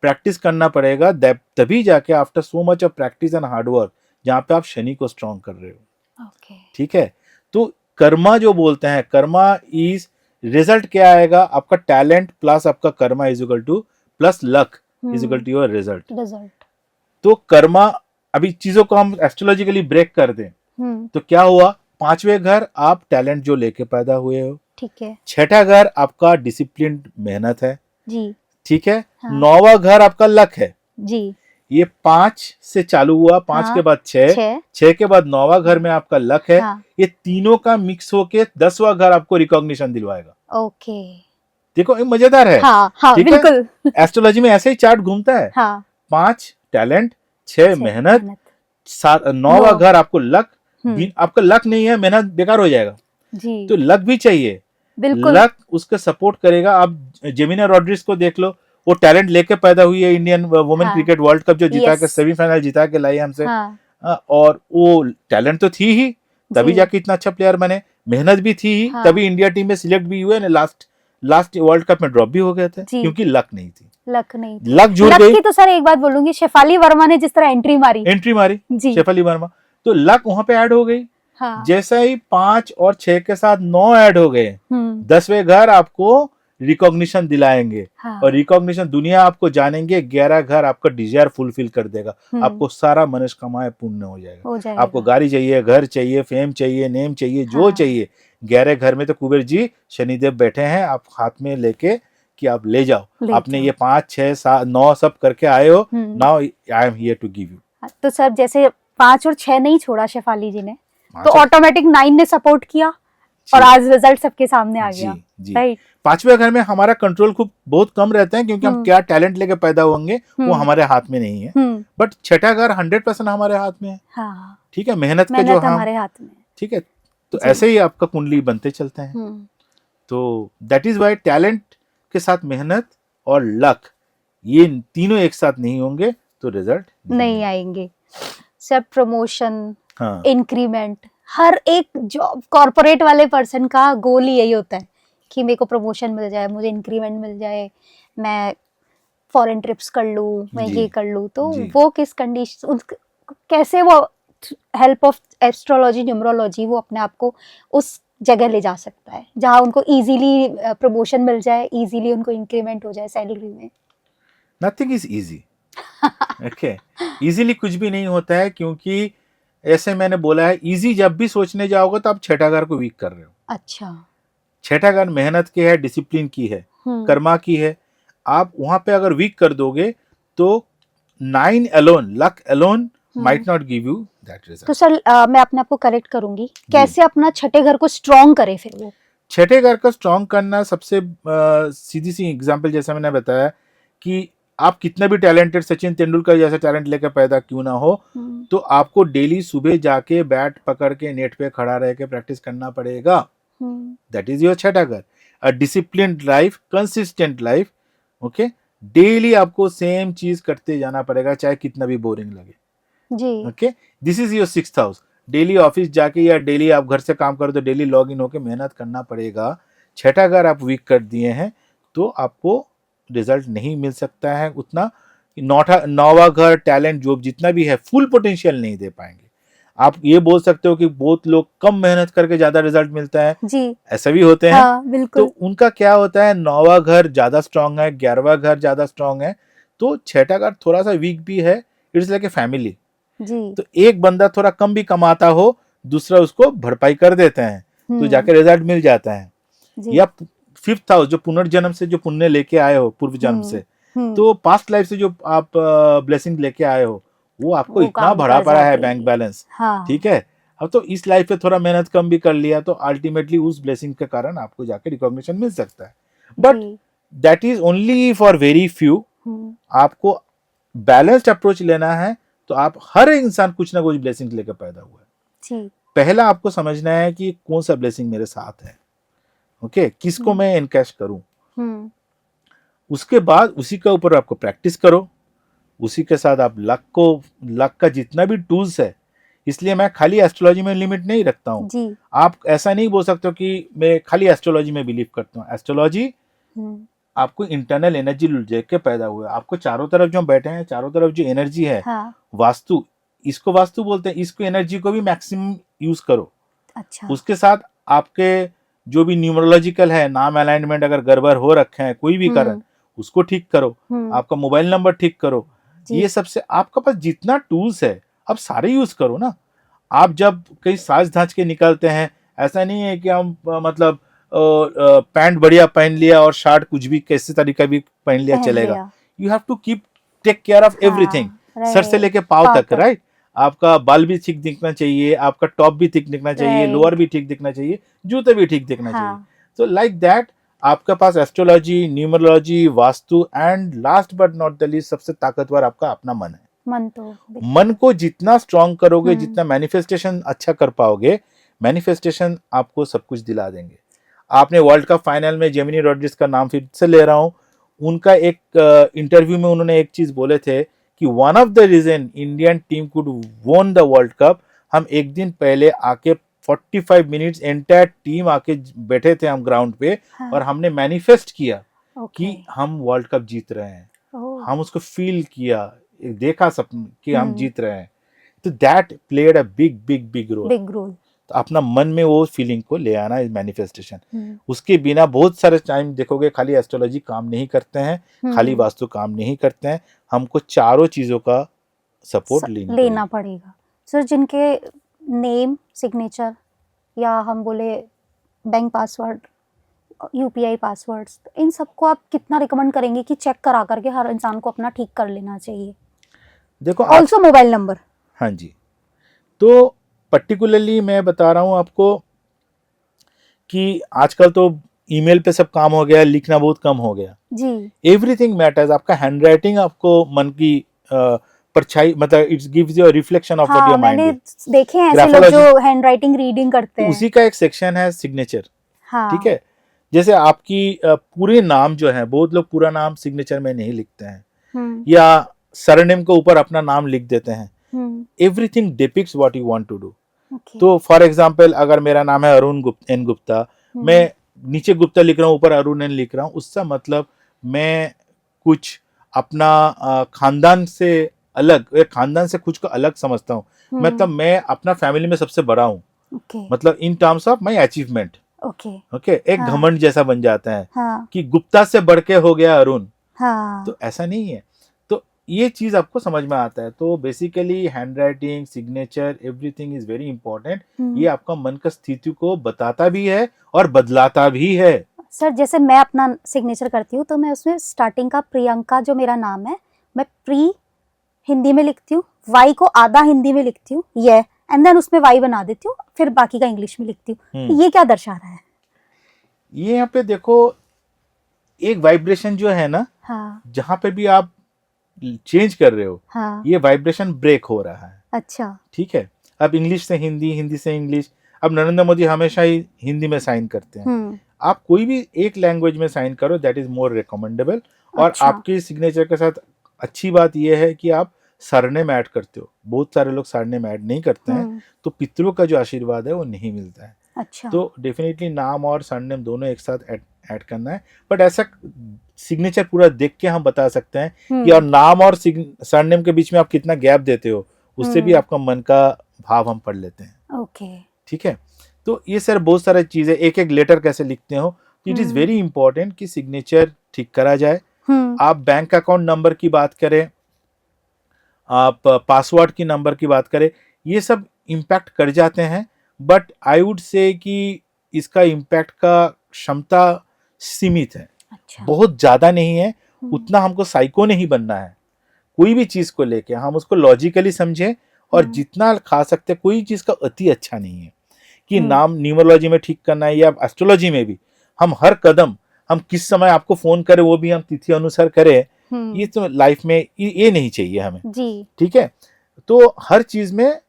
प्रैक्टिस करना पड़ेगा, तभी जाके after so much of practice and hard work जहाँ पे आप शनि को स्ट्रॉन्ग कर रहे हो। ठीक है, तो कर्मा जो बोलते हैं, कर्मा इज रिजल्ट क्या आएगा, आपका टैलेंट प्लस आपका karma is equal to plus luck is equal to your result. तो कर्मा, अभी चीजों को हम एस्ट्रोलॉजिकली ब्रेक कर दें तो क्या हुआ, 5वें घर आप टैलेंट जो लेके पैदा हुए हो, ठीक है। 6ठा घर आपका डिसिप्लिन मेहनत है जी, ठीक है। हाँ। 9वां घर आपका लक है जी, ये 5 से चालू हुआ, 5 हाँ, के बाद 6 के बाद 9वां घर में आपका लक है। हाँ। ये तीनों का मिक्स होके 10वां घर आपको रिकॉग्निशन दिलवाएगा। ओके, देखो ये मजेदार है। हाँ, हाँ, ठीक है? बिल्कुल। एस्ट्रोलॉजी में ऐसे ही चार्ट घूमता है। हाँ, 5 टैलेंट, 6 मेहनत, 9वां नौ। घर आपको लक। आपका लक नहीं है, मेहनत बेकार हो जाएगा। जी, तो लक भी चाहिए, बिल्कुल। लक उसका सपोर्ट करेगा। आप जेमिना रॉड्रिग्स को देख लो, वो टैलेंट लेके पैदा हुई है। इंडियन वुमेन हाँ। क्रिकेट वर्ल्ड कप जो जीता के Yes. सेमीफाइनल जीता के लाई हमसे। हाँ, और वो टैलेंट तो थी ही, तभी जी। जाके इतना अच्छा प्लेयर बने। मेहनत भी थी ही, हाँ। तभी इंडिया टीम में सिलेक्ट भी हुए। लास्ट वर्ल्ड कप में ड्रॉप भी हो गए थे जी। क्योंकि लक नहीं थी। लक नहीं थी। लक जुड़ गई, की तो सर एक बात बोलूंगी, शेफाली वर्मा ने जिस तरह एंट्री मारी जी, शेफाली वर्मा, तो लक वहां पे ऐड हो गई। हाँ। जैसा ही 5 और 6 के साथ 9 ऐड हो गए, 10वें घर आपको रिकॉग्निशन दिलाएंगे। हाँ। और रिकॉग्निशन दुनिया आपको जानेंगे। 11 घर आपका डिजायर फुलफिल कर देगा। आपको सारा मनोकामनाएं पूर्ण हो जाएगा। आपको गाड़ी चाहिए, घर चाहिए, फेम चाहिए, नेम चाहिए, जो हाँ। चाहिए। 11 घर में तो कुबेर जी शनिदेव बैठे हैं, आप हाथ में लेके कि आप ले जाओ। आपने ये 5 6 7 9 सब करके आए हो, now I am here to give you. तो सर जैसे 5 और 6 नहीं छोड़ा शेफाली जी ने, तो ऑटोमेटिक 9 ने सपोर्ट किया और आज रिजल्ट सबके सामने आ गया। जी। राइट। 5वें घर में हमारा कंट्रोल खूब बहुत कम रहते हैं क्योंकि हम क्या टैलेंट लेके पैदा होंगे वो हमारे हाथ में नहीं है। बट 6ठा घर 100% हमारे हाथ में है। हाँ। ठीक है, मेहनत के जो हमारे हाथ में। ठीक है, तो ऐसे ही आपका कुंडली बनते चलते हैं। तो दैट इज वाई टैलेंट के साथ मेहनत और लक, ये तीनों एक साथ नहीं होंगे तो रिजल्ट नहीं आएंगे। सब प्रमोशन, हाँ। इंक्रीमेंट, हर एक जॉब कॉर्पोरेट वाले पर्सन का गोल ही यही होता है कि मेरे को प्रमोशन मिल जाए, मुझे इंक्रीमेंट मिल जाए, मैं फॉरेन ट्रिप्स कर लूँ, मैं ये कर लूँ। तो वो किस कंडीशन, कैसे वो हेल्प ऑफ एस्ट्रोलॉजी, न्यूमरोलॉजी, वो अपने आप को उस जगह ले जा सकता है जहाँ उनको इजीली प्रमोशन मिल जाए, इजीली उनको इंक्रीमेंट हो जाए सैलरी में। Nothing is easy. Okay, easily कुछ भी नहीं होता है, क्योंकि ऐसे मैंने बोला है, इजी जब भी सोचने जाओगे तो आप 6ठा घर को वीक कर रहे हो। अच्छा। 6ठा घर मेहनत की है, डिसिप्लिन की है, कर्मा की है। आप वहां पे अगर वीक कर दोगे तो 9 alone, luck alone might not give you that result. तो सर मैं अपने आप को करेक्ट करूंगी, कैसे अपना 6ठे घर को स्ट्रॉन्ग करे फिर वो? 6ठे घर को स्ट्रॉन्ग करना सबसे सीधी सी एग्जांपल, जैसा मैंने बताया कि आप कितना भी टैलेंटेड, सचिन तेंदुलकर जैसा टैलेंट लेकर पैदा क्यों ना हो, तो आपको डेली सुबह जाके बैट पकड़ के नेट पे खड़ा रह के प्रैक्टिस करना पड़ेगा। दैट इज योर 6ठा घर। A disciplined life, consistent life. Okay, daily आपको सेम चीज करते जाना पड़ेगा, चाहे कितना भी बोरिंग लगे जी। Okay, this is your 6th house. Daily office जाके या डेली आप घर से काम करो तो डेली लॉग इन होके मेहनत करना पड़ेगा। 6ठा घर आप वीक कर दिए हैं तो आपको रिजल्ट नहीं मिल सकता है उतना। 9वां घर टैलेंट, जॉब, जितना भी है, फुल पोटेंशियल नहीं दे पाएंगे। आप ये बोल सकते हो कि बहुत लोग कम मेहनत करके ज्यादा रिजल्ट मिलता है जी, ऐसा भी होते हैं। हाँ, बिल्कुल। तो उनका क्या होता है, 9वां घर ज्यादा स्ट्रांग है, 11वां घर ज्यादा स्ट्रांग है, तो 6ठा घर थोड़ा सा वीक भी है। इट्स लाइक ए फैमिली जी। तो एक बंदा थोड़ा कम भी कमाता हो, दूसरा उसको भरपाई कर देते हैं, तो जाके रिजल्ट मिल जाता है। या 5th हाउस, जो पुनर्जन्म से जो पुण्य लेके आए हो पूर्व जन्म से, तो पास्ट लाइफ से जो आप ब्लेसिंग लेके आए हो, वो आपको इतना बढ़ा पड़ा है बैंक बैलेंस। हाँ। ठीक है, अब तो इस लाइफ पे थोड़ा मेहनत कम भी कर लिया तो अल्टीमेटली उस ब्लेसिंग के कारण आपको जाके रिकॉग्निशन मिल सकता है। But that is only for very few. आपको बैलेंस्ड अप्रोच लेना है तो आप, हर इंसान कुछ ना कुछ ब्लेसिंग लेकर पैदा हुआ है। पहला आपको समझना है कि कौन सा ब्लेसिंग मेरे साथ है। ओके, किसको मैं एनकैश करूं। उसके बाद उसी के ऊपर आपको प्रैक्टिस करो, उसी के साथ आप लक का जितना भी टूल्स है इसलिए मैं खाली एस्ट्रोलॉजी में लिमिट नहीं रखता हूँ। जी। आप ऐसा नहीं बोल सकते हो कि मैं खाली एस्ट्रोलॉजी में बिलीव करता हूँ। एस्ट्रोलॉजी हम्म, आपको इंटरनल एनर्जी देख के पैदा हुआ है। आपको चारों तरफ जो हम बैठे हैं, चारों तरफ जो एनर्जी है, हाँ। वास्तु, इसको वास्तु बोलते हैं। इसको एनर्जी को भी मैक्सिमम यूज करो। अच्छा। उसके साथ आपके जो भी न्यूमरोलॉजिकल है, नाम अलाइनमेंट अगर गड़बड़ हो रखे हैं कोई भी कारण, उसको ठीक करो। आपका मोबाइल नंबर ठीक करो। जी। ये सबसे आपके पास जितना टूल्स है आप सारे यूज करो ना। आप जब कहीं साज धाज के निकलते हैं, ऐसा नहीं है कि हम मतलब पैंट बढ़िया पहन लिया और शर्ट कुछ भी कैसे तरीका भी पहन लिया पहन चलेगा। लिया। You have to keep take care of everything, सर से लेके पाँव तक, राइट। आपका बाल भी ठीक दिखना चाहिए, आपका टॉप भी ठीक दिखना चाहिए, Right. लोअर भी ठीक दिखना चाहिए, जूते भी ठीक दिखना चाहिए। हाँ। तो लाइक दैट आपके पास astrology, numerology, vastu and last but not the least सबसे ताकतवर आपका अपना मन है। मन तो मन को जितना स्ट्रांग करोगे, जितना मैनिफेस्टेशन अच्छा कर पाओगे, मैनिफेस्टेशन आपको सब कुछ दिला देंगे। आपने वर्ल्ड कप फाइनल में जेमिनी रॉड्रिग्स का नाम फिर से ले रहा हूं, उनका एक इंटरव्यू में उन्होंने एक चीज बोले थे कि one of the reason Indian team could won the world cup, हम एक दिन पहले आके 45 मिनट्स एंटायर टीम आके बैठे थे हम ग्राउंड पे, हाँ। और हमने मैनिफेस्ट किया ओके। कि हम वर्ल्ड कप जीत रहे हैं। ओह। हम उसको फील किया, देखा सपन कि हम हम्म। जीत रहे हैं। तो that played a big big big role. Big role. तो अपना मन में वो फीलिंग को ले आना इज मैनिफेस्टेशन। उसके बिना बहुत सारे टाइम देखोगे खाली एस्ट्रोलॉजी काम नहीं करते हैं, खाली वास्तु काम नहीं करते हैं। हमको चारों चीजों का सपोर्ट लेना पड़ेगा। सर, जिनके नेम, सिग्नेचर या हम बोले बैंक पासवर्ड, यूपीआई पासवर्ड्स, इन सबको आप कितना रिकमेंड करेंगे कि चेक करा करके हर इंसान को अपना ठीक कर लेना चाहिए? देखो, ऑल्सो मोबाइल नंबर। हाँ जी। तो पर्टिकुलरली मैं बता रहा हूँ आपको कि आजकल तो ईमेल पे सब काम हो गया, लिखना बहुत कम हो गया जी। Everything matters. आपका हैंड राइटिंग आपको मन की परछाई, मतलब it's gives you a reflection of what your mind मैंने इज। देखे हैं ऐसे लोग जो हैंड राइटिंग रीडिंग करते हैं। उसी का एक सेक्शन है सिग्नेचर। हाँ। ठीक है, जैसे आपकी पूरे नाम जो है, बहुत लोग पूरा नाम सिग्नेचर में नहीं लिखते हैं, या सरनेम के ऊपर अपना नाम लिख देते हैं। Everything depicts what you want to do. तो फॉर एग्जांपल, अगर मेरा नाम है अरुण एन गुप्ता, मैं नीचे गुप्ता लिख रहा हूँ, ऊपर अरुण एन लिख रहा हूँ, उसका मतलब मैं कुछ अपना खानदान से अलग, खानदान से कुछ को अलग समझता हूँ। मतलब मैं अपना फैमिली में सबसे बड़ा हूँ, मतलब in terms of my achievement. Okay, एक घमंड जैसा बन जाता है कि गुप्ता से बढ़ के हो गया अरुण। तो ऐसा नहीं है। तो ये चीज आपको समझ में आता है। तो basically hand writing, signature, everything is very important. ये आपका मन का स्थिति को बताता भी है और बदलाता भी है। सर, जैसे मैं अपना सिग्नेचर करती हूँ तो मैं उसमें स्टार्टिंग का प्रियंका जो मेरा नाम है, मैं प्री हिंदी में लिखती हूँ, वाई को आधा हिंदी में लिखती हूँ, ये एंड देन उसमें वाई बना देती हूँ, फिर बाकी का इंग्लिश में लिखती हूँ। ये क्या दर्शा रहा है? ये यहाँ पे देखो, एक वाइब्रेशन जो है ना, जहाँ पे भी आप चेंज कर रहे हो, ये वाइब्रेशन ब्रेक हो रहा है। अच्छा। ठीक है। अब इंग्लिश से हिंदी, हिंदी से इंग्लिश। अब नरेंद्र मोदी हमेशा ही हिंदी में साइन करते हैं। आप कोई भी एक लैंग्वेज में साइन करो, दैट इज मोर रिकमेंडेबल। और आपकी सिग्नेचर के साथ अच्छी बात यह है कि आप सरनेम ऐड करते हो। बहुत सारे लोग सरनेम ऐड नहीं करते हैं, तो पितरों का जो आशीर्वाद है वो नहीं मिलता है। अच्छा। तो डेफिनेटली नाम और सरनेम दोनों एक साथ ऐड करना है। बट ऐसा सिग्नेचर पूरा देख के हम बता सकते हैं कि और नाम और सरनेम के बीच में आप कितना गैप देते हो, उससे भी आपका मन का भाव हम पढ़ लेते हैं। ओके। ठीक है। तो ये सर बहुत सारी चीजें, एक एक लेटर कैसे लिखते हो, इट इज वेरी इंपॉर्टेंट कि सिग्नेचर ठीक करा जाए। आप बैंक अकाउंट नंबर की बात करें, आप पासवर्ड की नंबर की बात करें, ये सब इम्पैक्ट कर जाते हैं। बट आई वुड से कि इसका इम्पैक्ट का क्षमता सीमित है। अच्छा। बहुत ज्यादा नहीं है। उतना हमको साइको नहीं बनना है। कोई भी चीज को लेके हम उसको लॉजिकली समझें, और जितना खा सकते, कोई चीज का अति अच्छा नहीं है कि नाम न्यूमरोलॉजी में ठीक करना है, या एस्ट्रोलॉजी में भी हम हर कदम, हम किस समय आपको फोन करें वो भी हम तिथि अनुसार करें, ये तो लाइफ में ये नहीं चाहिए हमें जी। ठीक है। तो हर चीज में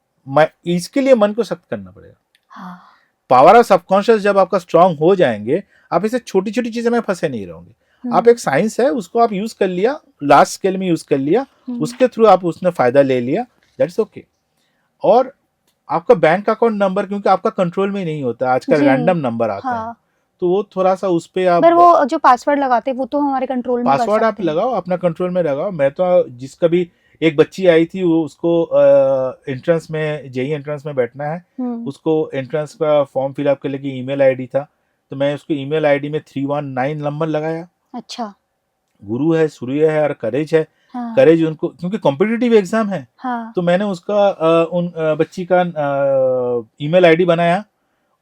इसके लिए मन को सख्त करना पड़ेगा। हाँ। पावर ऑफ सबकॉन्शियस जब आपका स्ट्रांग हो जाएंगे, आप इसे छोटी छोटी चीजों में फंसे नहीं रहोगे। आप एक साइंस है, उसको आप यूज कर लिया, लार्ज स्केल में यूज कर लिया, उसके थ्रू आप उसने फायदा ले लिया, दैट्स ओके। और आपका बैंक अकाउंट नंबर क्योंकि आपका कंट्रोल में नहीं होता, आजकल जी। रैंडम नंबर आता है, हाँ, तो वो थोड़ा सा उस पे आप पर वो जो पासवर्ड लगाते हैं वो तो हमारे कंट्रोल में कर पासवर्ड आप सकते हैं। लगाओ, अपना कंट्रोल में लगाओ। मैं तो जिसका भी एक बच्ची आई थी, वो उसको एंट्रेंस में, जेई एंट्रेंस में बैठना है, उसको एंट्रेंस का फॉर्म फिलअप करने की ईमेल आईडी था, तो मैं उसको ईमेल आईडी में 319 नंबर लगाया। अच्छा। गुरु है, सूर्य है और करेज है। हाँ। करेज उनको, क्योंकि कॉम्पिटिटिव एग्जाम है, हाँ। तो मैंने उसका बच्ची का ईमेल आईडी बनाया,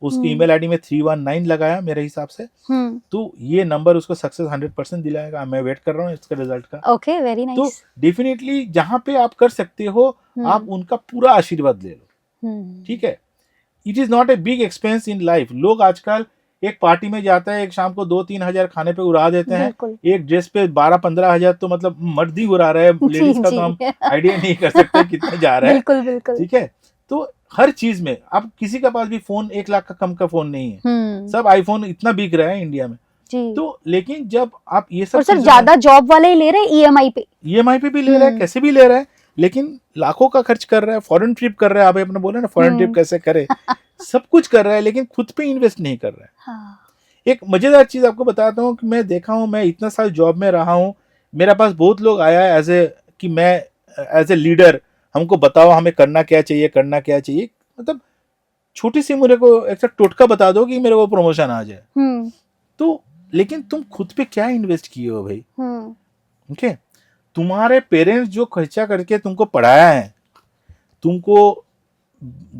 उसकी ईमेल आईडी में 319 लगाया मेरे हिसाब से। तो ये नंबर उसको सक्सेस 100% दिलाएगा। मैं वेट कर रहा हूँ इसके रिजल्ट का। ओके, वेरी तो नाइस। डेफिनेटली जहां पे आप कर सकते हो, आप उनका पूरा आशीर्वाद ले लो, ठीक है। It is not a big expense in life. लोग आजकल एक पार्टी में जाता है, एक शाम को 2-3 हजार खाने पे उड़ा देते हैं, बिल्कुल। एक ड्रेस पे 12-15 हजार, तो मतलब मर्द ही उड़ा रहे हैं, जी, लेडीज का जी। तो हम आइडिया नहीं कर सकते कितने जा रहा है, बिल्कुल, बिल्कुल। ठीक है। तो हर चीज में, अब किसी के पास भी फोन 1 लाख का कम का फोन नहीं है, सब आईफोन इतना बिक रहा है इंडिया में। जी। तो लेकिन जब आप ये सब और सर चीजों ज्यादा जॉब वाले ही ले रहे हैं ईएमआई पे। ईएमआई पे भी ले रहा है, कैसे भी ले रहा है, लेकिन लाखों का खर्च कर रहा है, फॉरेन ट्रिप कर रहा है, आप अपने बोले ना फॉरेन ट्रिप कैसे करे, सब कुछ कर रहा है, लेकिन खुद पे इन्वेस्ट नहीं कर रहा है। हाँ। एक मजेदार चीज आपको बताता हूँ कि मैं देखा हूँ, मैं इतना साल जॉब में रहा हूँ, मेरे पास बहुत लोग आया है एज ए, कि मैं एज ए लीडर, हमको बताओ हमें करना क्या चाहिए, करना क्या चाहिए, मतलब छोटी सी मेरे को एक टोटका बता दो कि मेरे को प्रमोशन आ जाए। तो लेकिन तुम खुद पे क्या इन्वेस्ट किए हो भाई, ओके। तुम्हारे पेरेंट्स जो खर्चा करके तुमको पढ़ाया है, तुमको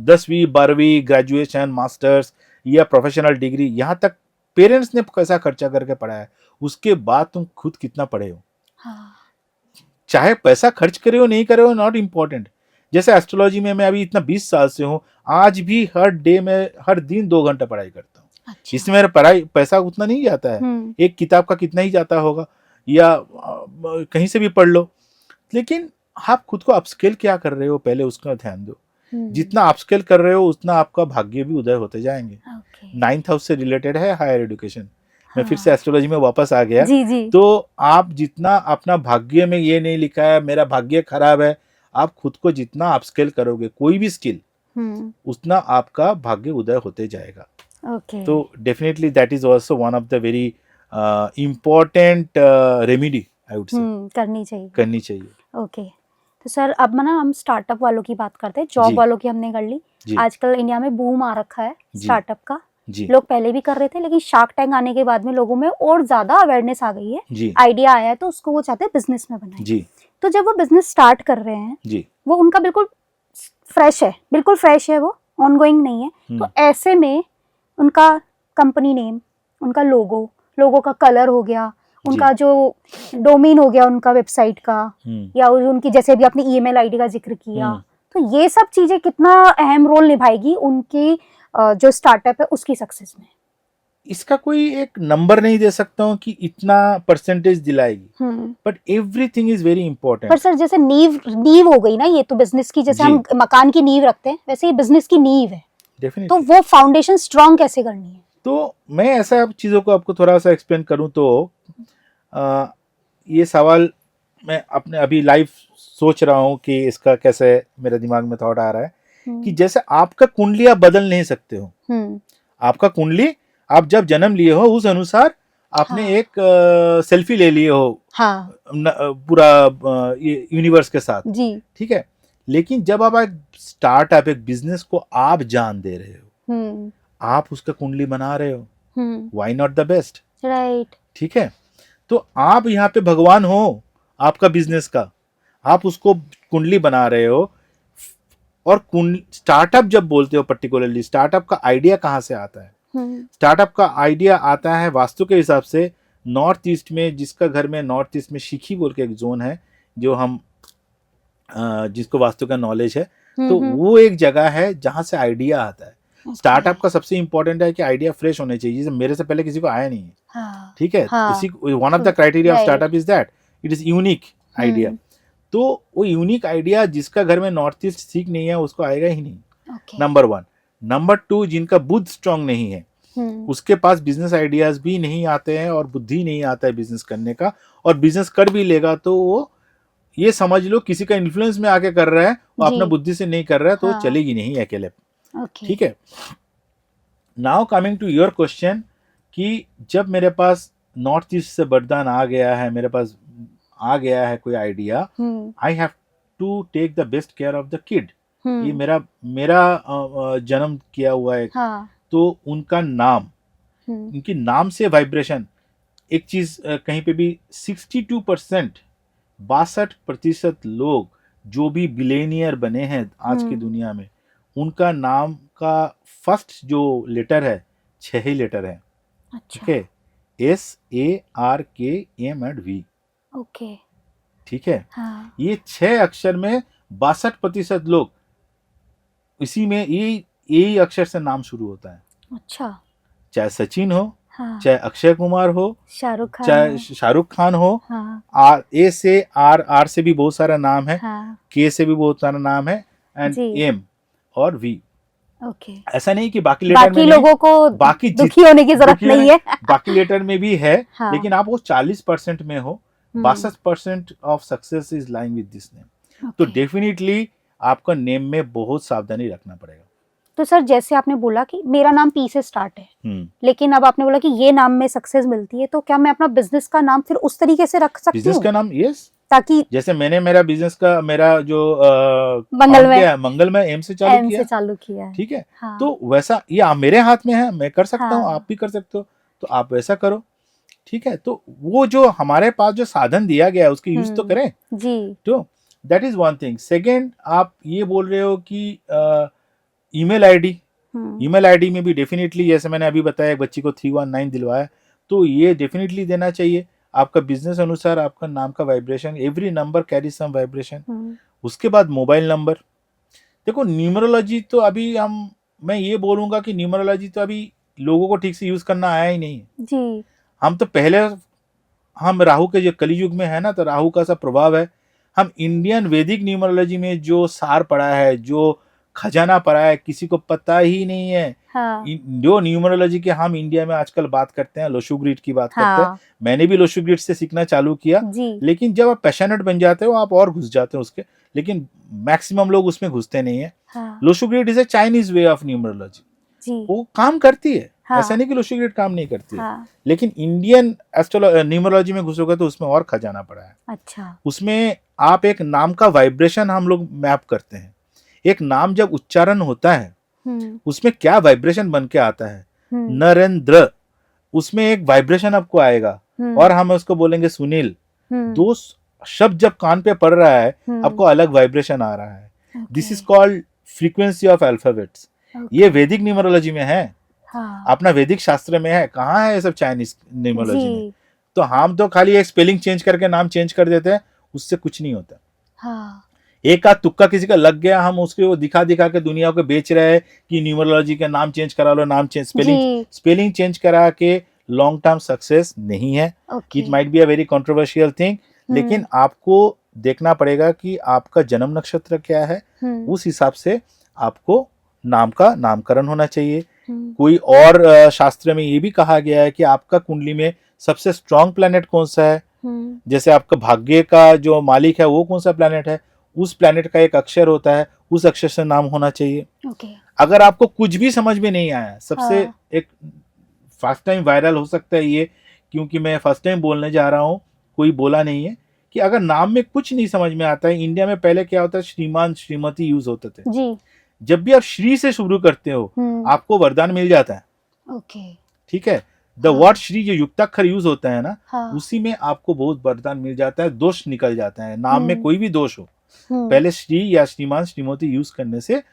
10वीं 12वीं ग्रेजुएशन, मास्टर्स या प्रोफेशनल डिग्री, यहाँ तक पेरेंट्स ने कैसा खर्चा करके पढ़ाया है, उसके बाद तुम खुद कितना पढ़े हो। हाँ। चाहे पैसा खर्च करे हो नहीं करे हो, नॉट इम्पोर्टेंट। जैसे एस्ट्रोलॉजी में मैं अभी इतना 20 साल से हूँ, आज भी हर डे में हर दिन 2 घंटा पढ़ाई करता हूँ। अच्छा। इसमें मेरा पढ़ाई पैसा उतना नहीं जाता है, एक किताब का कितना ही जाता होगा, या कहीं से भी पढ़ लो, लेकिन आप खुद को अपस्केल क्या कर रहे हो, पहले उसका ध्यान दो। जितना अपस्केल कर रहे हो उतना आपका भाग्य भी उदय होते जाएंगे। 9th हाउस से रिलेटेड है हायर एजुकेशन। मैं फिर से एस्ट्रोलॉजी में वापस आ गया। जी, जी। तो आप जितना अपना भाग्य में ये नहीं लिखा है मेरा भाग्य खराब है, आप खुद को जितना अपस्केल करोगे कोई भी स्किल, उतना आपका भाग्य उदय होते जाएगा। तो definitely that is also one of the very important remedy, I would से करनी चाहिए। ओके। तो सर अब ना हम स्टार्टअप वालों की बात करते हैं, जॉब वालों की हमने कर ली। आजकल इंडिया में बूम आ रखा है स्टार्टअप का, लोग पहले भी कर रहे थे, लेकिन शार्क टैंक आने के बाद में लोगों में और ज्यादा अवेयरनेस आ गई है, आइडिया आया है, तो उसको वो चाहते हैं बिजनेस में बनाए। तो जब वो बिजनेस स्टार्ट कर रहे हैं, वो उनका बिल्कुल फ्रेश है, बिल्कुल फ्रेश है, वो ऑनगोइंग नहीं है, तो ऐसे में उनका कंपनी नेम, उनका लोगो का कलर हो गया, उनका जो डोमेन हो गया उनका वेबसाइट का, या उनकी जैसे भी आपने ईमेल आईडी का जिक्र किया, तो ये सब चीजें कितना अहम रोल निभाएगी उनकी जो स्टार्टअप है उसकी सक्सेस में। इसका कोई एक नंबर नहीं दे सकता हूँ कि इतना परसेंटेज दिलाएगी, but everything is very important. पर सर जैसे नींव हो गई ना, ये तो बिजनेस की, जैसे हम मकान की नींव रखते हैं, वैसे ये बिजनेस की नींव है। डेफिनेटली। तो वो फाउंडेशन स्ट्रॉन्ग कैसे करनी है? तो मैं ऐसा चीजों को आपको थोड़ा सा एक्सप्लेन करूं तो ये सवाल मैं अपने अभी लाइव सोच रहा हूं कि इसका कैसे मेरे दिमाग में थॉट आ रहा है कि जैसे आपका कुंडली आप बदल नहीं सकते हो। आपका कुंडली आप जब जन्म लिए हो उस अनुसार आपने एक सेल्फी ले लिए हो, पूरा यूनिवर्स के साथ, ठीक है। लेकिन जब आप एक स्टार्टअप, एक बिजनेस को आप जान दे रहे हो, आप उसका कुंडली बना रहे हो, why not the best, right, ठीक है। तो आप यहाँ पे भगवान हो आपका बिजनेस का, आप उसको कुंडली बना रहे हो। और स्टार्टअप जब बोलते हो, पर्टिकुलरली स्टार्टअप का आइडिया कहाँ से आता है? स्टार्टअप का आइडिया आता है वास्तु के हिसाब से नॉर्थ ईस्ट में, जिसका घर में नॉर्थ ईस्ट में शिखी बोल के एक जोन है, जो हम जिसको वास्तु का नॉलेज है, तो वो एक जगह है जहां से आइडिया आता है। स्टार्टअप का सबसे इंपॉर्टेंट है कि आइडिया फ्रेश होने चाहिए, जैसे मेरे से पहले किसी को आया नहीं है, ठीक है। One of the criteria of startup is that it is unique idea. तो वो यूनिक आइडिया जिसका घर में नॉर्थ ईस्ट सीख नहीं है उसको आएगा ही नहीं, नंबर 1। नंबर 2, जिनका बुद्ध स्ट्रांग नहीं है, उसके पास बिजनेस आइडियाज भी नहीं आते हैं और बुद्धि नहीं आता है बिजनेस करने का, और बिजनेस कर भी लेगा तो वो ये समझ लो किसी का इन्फ्लुएंस में आके कर रहा है, वो जी। अपना बुद्धि से नहीं कर रहा है, तो हाँ। चलेगी नहीं अकेले। ओके। ठीक है। Now coming to your question कि जब मेरे पास नॉर्थ ईस्ट से वरदान आ गया है, मेरे पास आ गया है कोई idea, I have to take the best care of the kid. ये मेरा मेरा जन्म किया हुआ है, हाँ। तो उनका नाम, उनकी नाम से वाइब्रेशन, एक चीज कहीं पे भी 62%, 62% लोग जो भी बिलेनियर बने हैं आज की दुनिया में, उनका नाम का फर्स्ट जो लेटर है 6 ही लेटर है। अच्छा। ठीक है, SARKM&V। ओके। ठीक है, हाँ। ये 6 अक्षर में 62% लोग इसी में यही अक्षर से नाम शुरू होता है। अच्छा। चाहे सचिन हो, हाँ। चाहे अक्षय कुमार हो, शाहरुख खान चाहे हो। शाहरुख खान हो, हाँ। A से R से भी बहुत सारा नाम है, हाँ। K से भी बहुत सारा नाम है, एंड जी। M और V। ओके। ऐसा नहीं कि बाकी लेटर में बाकी नहीं, लोगों को बाकी दुखी होने की जरूरत दुखी होने- नहीं है। बाकी लेटर में भी है, हाँ। लेकिन आप वो 40% में हो। 62% of success is lying with this name. तो ओके। डेफिनेटली आपका नेम में बहुत सावधानी रखना पड़ेगा। तो सर जैसे आपने बोला कि मेरा नाम पी से स्टार्ट है, लेकिन अब आपने बोला कि ये नाम में सक्सेस मिलती है, तो क्या मैं अपना बिजनेस का नाम फिर उस तरीके से रख सकती बिजनेस हूँ का नाम, यस, ताकि जैसे मैंने मेरा बिजनेस का मेरा जो मंगलमय मंगलमय एम से एम चालू से किया। चालू किया है। ठीक है, हाँ। तो वैसा ये मेरे हाथ में है, मैं कर सकता हूँ, हाँ। आप भी कर सकते हो, तो आप वैसा करो। ठीक है, तो वो जो हमारे पास जो साधन दिया गया है उसकी यूज तो करें। जी। तो that is one thing. Second, आप ये बोल रहे हो कि ईमेल आईडी, ईमेल आईडी में भी डेफिनेटली, जैसे मैंने अभी बताया, एक बच्ची को 319 दिलवाया, तो ये डेफिनेटली देना चाहिए। आपका बिजनेस अनुसार आपका नाम का vibration, every number carry some vibration. उसके बाद मोबाइल नंबर। देखो न्यूमरोलॉजी तो अभी मैं ये बोलूंगा कि न्यूमरोलॉजी तो अभी लोगों को ठीक से यूज करना आया ही नहीं है जी। हम तो पहले, हम राहु के जो कलयुग में है ना, तो राहु का सा प्रभाव है। हम इंडियन वैदिक न्यूमरोलॉजी में जो सार पढ़ा है, जो खजाना पड़ा है, किसी को पता ही नहीं है। हाँ। जो न्यूमरोलॉजी के हम इंडिया में आजकल बात करते हैं, लोशु ग्रिड की बात करते हैं। मैंने भी लोशु ग्रिड से सीखना चालू किया, लेकिन जब आप पैशनेट बन जाते हो आप और घुस जाते हो उसके, लेकिन मैक्सिमम लोग उसमें घुसते नहीं है। Lo Shu grid is a Chinese way of numerology, वो काम करती है। ऐसा नहीं कि लोशु ग्रिड काम नहीं करती है, लेकिन इंडियन न्यूमरोलॉजी में घुसोगे तो उसमें और खजाना पड़ा है। अच्छा। उसमें आप एक नाम का वाइब्रेशन हम लोग मैप करते हैं। एक नाम जब उच्चारण होता है उसमें क्या वाइब्रेशन बन के आता है, नरेंद्र, उसमें एक वाइब्रेशन आपको आएगा, और हम उसको बोलेंगे सुनील। दो शब्द जब कान पे पड़ रहा है आपको अलग वाइब्रेशन आ रहा है। This is called frequency of alphabets. ये वैदिक न्यूमरोलॉजी में है। अपना वैदिक शास्त्र में है, कहाँ है ये सब चाइनीज न्यूमरोलॉजी में। तो हम तो खाली एक स्पेलिंग चेंज करके नाम चेंज कर देते हैं, उससे कुछ नहीं होता। एक आध तुक्का किसी का लग गया, हम उसके वो दिखा दिखा के दुनिया को बेच रहे हैं कि न्यूमरोलॉजी का नाम चेंज करा लो, नाम चेंज, स्पेलिंग चेंज करा के लॉन्ग टर्म सक्सेस नहीं है। It might be a very controversial thing, लेकिन आपको देखना पड़ेगा कि आपका जन्म नक्षत्र क्या है, उस हिसाब से आपको नाम का नामकरण होना चाहिए। कोई और शास्त्र में ये भी कहा गया है कि आपका कुंडली में सबसे स्ट्रॉन्ग प्लैनेट कौन सा है, जैसे आपका भाग्य का जो मालिक है वो कौन सा प्लैनेट है, उस प्लैनेट का एक अक्षर होता है, उस अक्षर से नाम होना चाहिए। अगर आपको कुछ भी समझ में नहीं आया, सबसे एक फर्स्ट टाइम वायरल हो सकता है ये, क्योंकि मैं फर्स्ट टाइम बोलने जा रहा हूँ, कोई बोला नहीं है, कि अगर नाम में कुछ नहीं समझ में आता है, इंडिया में पहले क्या होता है, श्रीमान श्रीमती यूज होते थे जी। जब भी आप श्री से शुरू करते हो आपको वरदान मिल जाता है। ठीक है, द वर्ड श्री जो युक्ताक्षर यूज होता है ना, उसी में आपको बहुत वरदान मिल जाता है, दोष निकल जाता है। नाम में कोई भी दोष हो, पहले श्री या श्रीमान श्रीमती यूज करने से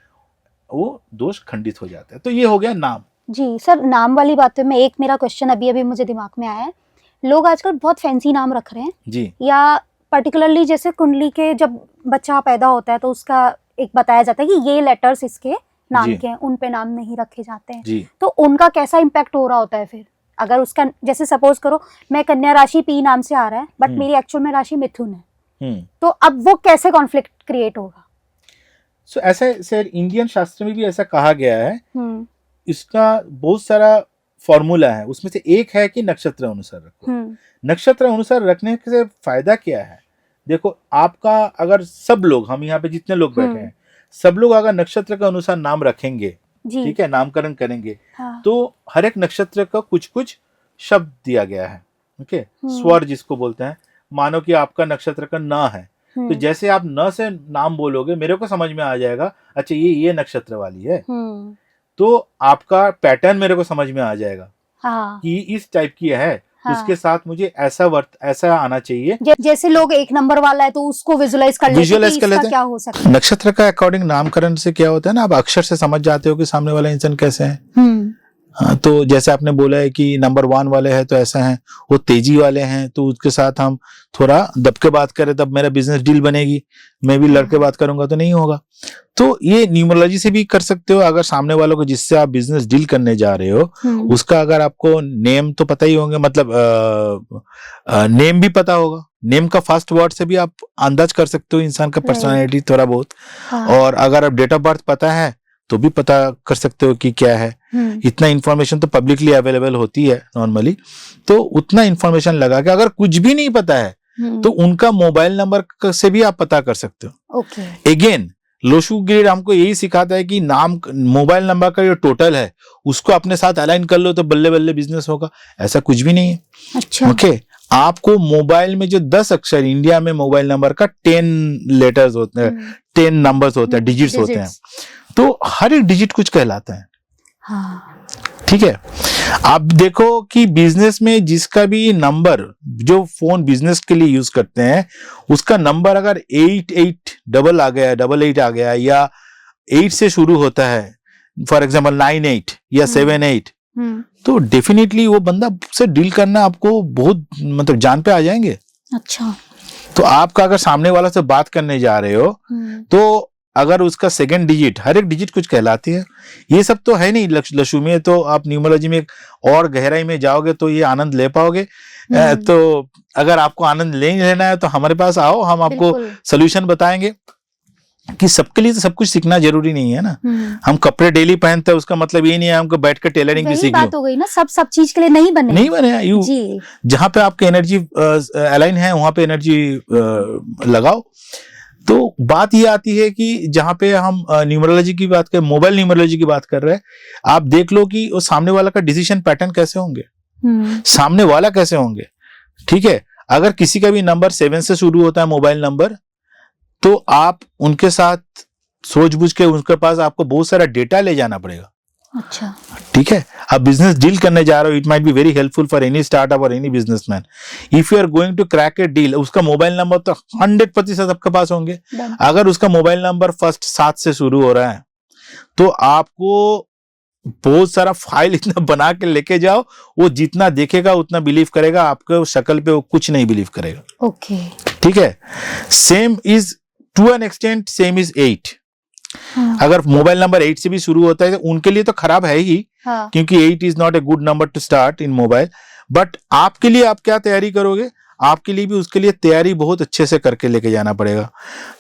वो दोष खंडित हो जाता है। तो ये हो गया नाम जी। सर नाम वाली बात में एक मेरा क्वेश्चन अभी मुझे दिमाग में आया है, लोग आजकल बहुत फैंसी नाम रख रहे हैं जी, या पर्टिकुलरली जैसे कुंडली के जब बच्चा पैदा होता है तो उसका एक बताया जाता है कि ये लेटर्स इसके नाम के हैं, उन पे नाम नहीं रखे जाते हैं, तो उनका कैसा इम्पैक्ट हो रहा होता है फिर? अगर उसका जैसे सपोज करो मैं कन्या राशि पी नाम से आ रहा है, बट मेरी एक्चुअल में राशि मिथुन है, तो अब वो कैसे कॉन्फ्लिक्ट क्रिएट होगा? सो ऐसे सर इंडियन शास्त्र में भी ऐसा कहा गया है। इसका बहुत सारा फॉर्मूला है, उसमें से एक है कि नक्षत्र अनुसार रखो। नक्षत्र अनुसार रखने से फायदा क्या है? देखो आपका अगर सब लोग, हम यहाँ पे जितने लोग बैठे हैं, सब लोग अगर नक्षत्र के अनुसार नाम रखेंगे, जी। ठीक है, नामकरण करेंगे, हाँ। तो हर एक नक्षत्र का कुछ कुछ शब्द दिया गया है। ओके, स्वर जिसको बोलते हैं। मानो कि आपका नक्षत्र का न है, तो जैसे आप न से नाम बोलोगे मेरे को समझ में आ जाएगा, अच्छा ये नक्षत्र वाली है, तो आपका पैटर्न मेरे को समझ में आ जाएगा। हाँ। कि इस टाइप की है। हाँ। उसके साथ मुझे ऐसा आना चाहिए। जैसे लोग एक नंबर वाला है तो उसको विजुअलाइज कर लेते हैं, क्या हो सकता है। नक्षत्र का अकॉर्डिंग नामकरण से क्या होता है ना, आप अक्षर से समझ जाते हो कि सामने वाला इंसान कैसे है। तो जैसे आपने बोला है कि नंबर 1 वाले हैं तो ऐसा है, वो तेजी वाले हैं तो उसके साथ हम थोड़ा दब के बात करें तब मेरा बिजनेस डील बनेगी, मैं भी लड़के बात करूंगा तो नहीं होगा। तो ये न्यूमरोलॉजी से भी कर सकते हो। अगर सामने वालों को जिससे आप बिजनेस डील करने जा रहे हो उसका अगर आपको नेम तो पता ही होंगे, मतलब नेम भी पता होगा, नेम का फर्स्ट वर्ड से भी आप अंदाज कर सकते हो इंसान का पर्सनालिटी थोड़ा बहुत। और अगर आप डेट ऑफ बर्थ पता है तो भी पता कर सकते हो कि क्या है। इतना इंफॉर्मेशन तो पब्लिकली अवेलेबल होती है नॉर्मली, तो उतना इंफॉर्मेशन लगा के अगर कुछ भी नहीं पता है तो उनका मोबाइल नंबर से भी आप पता कर सकते हो। अगेन लोशु ग्रिड हमको यही सिखाता है कि नाम मोबाइल नंबर का जो टोटल है उसको अपने साथ अलाइन कर लो तो बल्ले बल्ले बिजनेस होगा, ऐसा कुछ भी नहीं है। अच्छा। ओके, आपको मोबाइल में जो 10 अक्षर, इंडिया में मोबाइल नंबर का 10 लेटर्स होते हैं, 10 नंबर्स होते हैं, डिजिट्स होते हैं, तो हर एक डिजिट कुछ कहलाता है। हाँ। ठीक है, आप देखो कि बिजनेस में जिसका भी नंबर, जो फोन बिजनेस के लिए यूज करते हैं उसका नंबर अगर 88 आ गया, 88 आ गया या 8 से शुरू होता है, फॉर एग्जांपल 98 या 78, तो डेफिनेटली वो बंदा से डील करना आपको बहुत मतलब जान पे आ जाएंगे। अच्छा। तो आपका अगर सामने वाला से बात करने जा रहे हो तो अगर उसका सेकंड डिजिट, हर एक डिजिट कुछ कहलाती है। ये सब तो है नहीं लशु में, तो आप न्यूमरोलॉजी में और गहराई में जाओगे तो ये आनंद ले पाओगे। तो अगर आपको आनंद लेना है तो हमारे पास आओ, हम आपको सोल्यूशन बताएंगे कि सबके लिए तो सब कुछ सीखना जरूरी नहीं है ना। हम कपड़े डेली पहनते हैं उसका मतलब ये नहीं है हमको बैठ कर टेलरिंग भी सीख लो। बात हो गई ना, सब चीज के लिए नहीं बने यू जहाँ पे आपके एनर्जी अलाइन है वहां पे एनर्जी लगाओ। तो बात ये आती है कि जहां पे हम न्यूमरोलॉजी की बात करें, मोबाइल न्यूमरोलॉजी की बात कर रहे हैं, आप देख लो कि वो सामने वाला का डिसीजन पैटर्न कैसे होंगे, सामने वाला कैसे होंगे। ठीक है, अगर किसी का भी नंबर 7 से शुरू होता है मोबाइल नंबर, तो आप उनके साथ सोच-बूझ के उनके पास आपको बहुत सारा डेटा ले जाना पड़ेगा। अच्छा। ठीक है, आप बिजनेस डील करने जा रहे हो, it might be very helpful for any startup और any businessman. If you are going to crack a deal, उसका मोबाइल नंबर तो 100% आपके पास होंगे। अगर उसका मोबाइल नंबर फर्स्ट 7 से शुरू हो रहा है तो आपको बहुत सारा फाइल इतना बना के लेके जाओ, वो जितना देखेगा उतना बिलीव करेगा, आपके शक्ल पे वो कुछ नहीं बिलीव करेगा। ओके। ठीक है, same is to an extent, same is 8। अगर मोबाइल नंबर 8 से भी शुरू होता है तो उनके लिए तो खराब है ही। हाँ। क्योंकि 8 is not a good number two start in mobile. But आपके लिए आप क्या तैयारी करोगे, आपके लिए भी उसके लिए तैयारी बहुत अच्छे से करके लेके जाना पड़ेगा।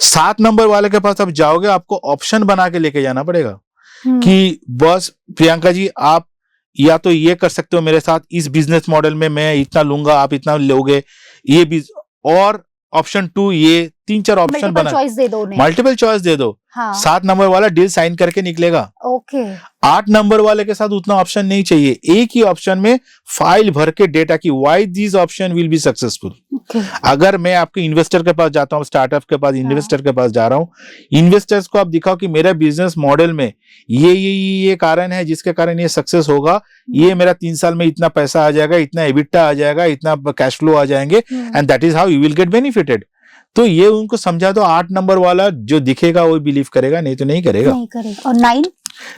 7 नंबर वाले के पास आप जाओगे, आपको ऑप्शन बना के लेके जाना पड़ेगा कि बस प्रियंका जी आप या तो ये कर सकते हो मेरे साथ, इस बिजनेस मॉडल में मैं इतना लूंगा, आप इतना लोगे, ये भी, और ऑप्शन 2, ये 3-4 ऑप्शन बना, मल्टीपल चॉइस दे दो। हाँ। 7 नंबर वाला डील साइन करके निकलेगा। ओके। 8 नंबर वाले के साथ उतना ऑप्शन नहीं चाहिए, एक ही ऑप्शन में फाइल भर के डेटा की why this option will be successful. अगर मैं आपके इन्वेस्टर के पास जाता हूँ, स्टार्टअप के पास, इन्वेस्टर के पास जा रहा हूँ, इन्वेस्टर्स को आप दिखाओ कि मेरा बिजनेस मॉडल में ये कारण है जिसके कारण ये सक्सेस होगा, ये मेरा 3 साल में इतना पैसा आ जाएगा, इतना एबिटा आ जाएगा, इतना कैश फ्लो आ जाएंगे, and that is how you will get benefited. तो ये उनको समझा दो। 8 नंबर वाला जो दिखेगा वो बिलीव करेगा, नहीं तो नहीं करेगा। और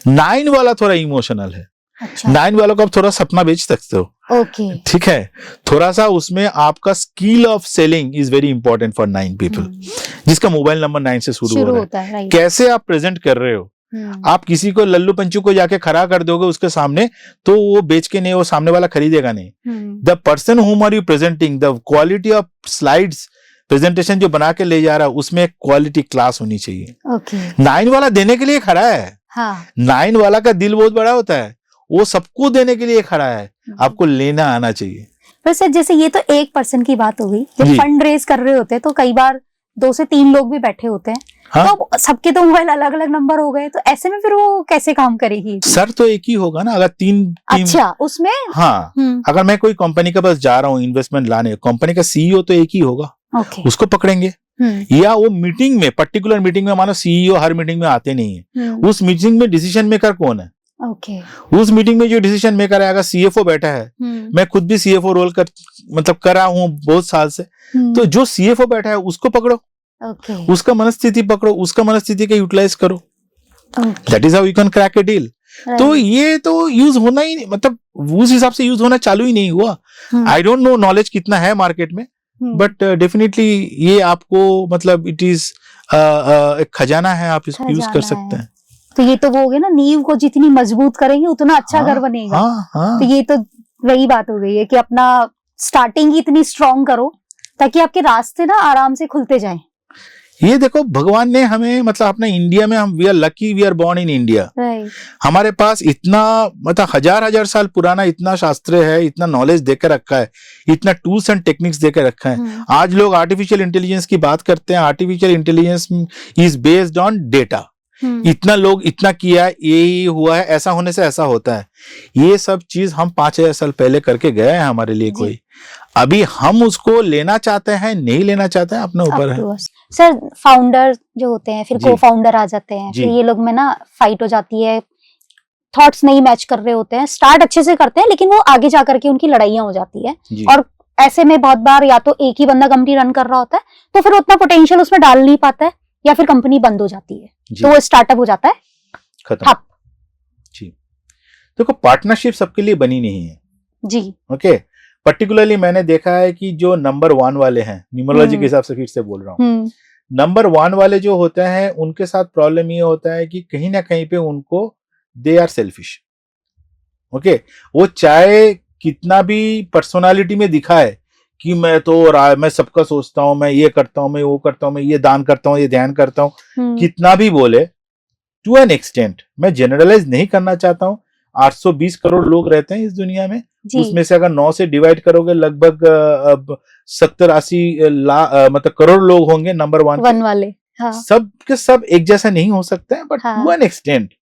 9 वाला थोड़ा इमोशनल है। अच्छा। 9 वालों को आप थोड़ा सपना बेच सकते हो। ओके। ठीक है, थोड़ा सा उसमें आपका skill of selling is very important for 9 people, जिसका मोबाइल नंबर 9 से शुरू होता है। कैसे आप प्रेजेंट कर रहे हो, आप किसी को लल्लू पंचू को जाके खड़ा कर दोगे उसके सामने तो वो बेच के नहीं, वो सामने वाला खरीदेगा नहीं। The person whom are you presenting, the quality of slides presentation जो बना के ले जा रहा है उसमें क्वालिटी क्लास होनी चाहिए। ओके। 9 वाला देने के लिए खड़ा है। हाँ। 9 वाला का दिल बहुत बड़ा होता है, वो सबको देने के लिए खड़ा है, आपको लेना आना चाहिए। तो सर जैसे ये तो एक पर्सन की बात हो गई, जब जी। फंड रेज कर रहे होते हैं तो कई बार 2 से 3 लोग भी बैठे होते हैं। हाँ। तो अब सबके तो मोबाइल अलग अलग नंबर हो गए, तो ऐसे में फिर वो कैसे काम करेगी? सर तो एक ही होगा ना, अगर तीन टीम। अच्छा, उसमें हाँ, अगर मैं कोई कंपनी के पास जा रहा हूँ इन्वेस्टमेंट लाने, कंपनी का सीईओ तो एक ही होगा, ओके। उसको पकड़ेंगे। या वो मीटिंग में, पर्टिकुलर मीटिंग में, मानो सीईओ हर मीटिंग में आते नहीं है, उस मीटिंग में डिसीजन मेकर कौन है? ओके। उस मीटिंग में जो डिसीजन मेकर है, अगर सीएफओ बैठा है, मैं खुद भी सीएफओ रोल कर रहा हूँ बहुत साल से, तो जो सीएफओ बैठा है उसको पकड़ो, ओके। उसका मनस्थिति पकड़ो, उसका मनस्थिति का यूटिलाइज करो। That is how you can crack a deal. तो ये तो यूज होना ही, मतलब उस हिसाब से यूज होना चालू ही नहीं हुआ। आई डोंट नो नॉलेज कितना है मार्केट में, बट डेफिनेटली ये आपको, मतलब इट इज एक खजाना है, आप इसको यूज कर सकते हैं। तो ये तो वो हो गया ना, नींव को जितनी मजबूत करेंगे उतना अच्छा घर बनेगा। हाँ। तो ये तो वही बात हो गई है कि अपना स्टार्टिंग ही इतनी स्ट्रांग करो ताकि आपके रास्ते ना आराम से खुलते जाएं। ये देखो, भगवान ने हमें, मतलब अपने इंडिया में, हम we are lucky, we are born in India. हमारे पास इतना, मतलब हजार साल पुराना इतना शास्त्र है, इतना नॉलेज देकर रखा है, इतना टूल्स एंड टेक्निक्स देकर रखा है। आज लोग आर्टिफिशियल इंटेलिजेंस की बात करते हैं, artificial intelligence is based on data. इतना लोग इतना किया, यही हुआ है, ऐसा होने से ऐसा होता है। ये सब चीज हम 5000 साल पहले करके गए हैं हमारे लिए कोई। अभी हम उसको लेना चाहते हैं, नहीं लेना चाहते हैं, अपने ऊपर है। सर फाउंडर जो होते हैं, फिर को फाउंडर आ जाते हैं, फिर ये लोग में ना फाइट हो जाती है, थॉट्स नहीं मैच कर रहे होते हैं। स्टार्ट अच्छे से करते हैं लेकिन वो आगे जाकर के उनकी लड़ाइयां हो जाती है, और ऐसे में बहुत बार या तो एक ही बंदा कंपनी रन कर रहा होता है, तो फिर उतना पोटेंशियल उसमें डाल नहीं पाता है, या फिर कंपनी बंद हो जाती है, तो वो स्टार्टअप हो जाता है खत्म। जी, देखो पार्टनरशिप सबके लिए बनी नहीं है जी। ओके, पर्टिकुलरली मैंने देखा है कि जो नंबर 1 वाले हैं, न्यूमरोलॉजी के हिसाब से फिर से बोल रहा हूँ, नंबर 1 वाले जो होते हैं उनके साथ प्रॉब्लम ये होता है कि कहीं ना कहीं पे उनको, दे आर सेल्फिश। ओके, वो चाहे कितना भी पर्सनालिटी में दिखाए कि मैं सबका सोचता हूँ, मैं ये करता हूँ, मैं वो करता हूँ, मैं ये दान करता हूँ, ये ध्यान करता हूँ, कितना भी बोले, टू एन एक्सटेंट, मैं जनरलाइज नहीं करना चाहता हूँ। 820 करोड़ लोग रहते हैं इस दुनिया में, उसमें से अगर 9 से डिवाइड करोगे लगभग 70-80 मतलब करोड़ लोग होंगे नंबर 1 वाले। हाँ। सब के सब एक जैसा नहीं हो सकते हैं, but to an extent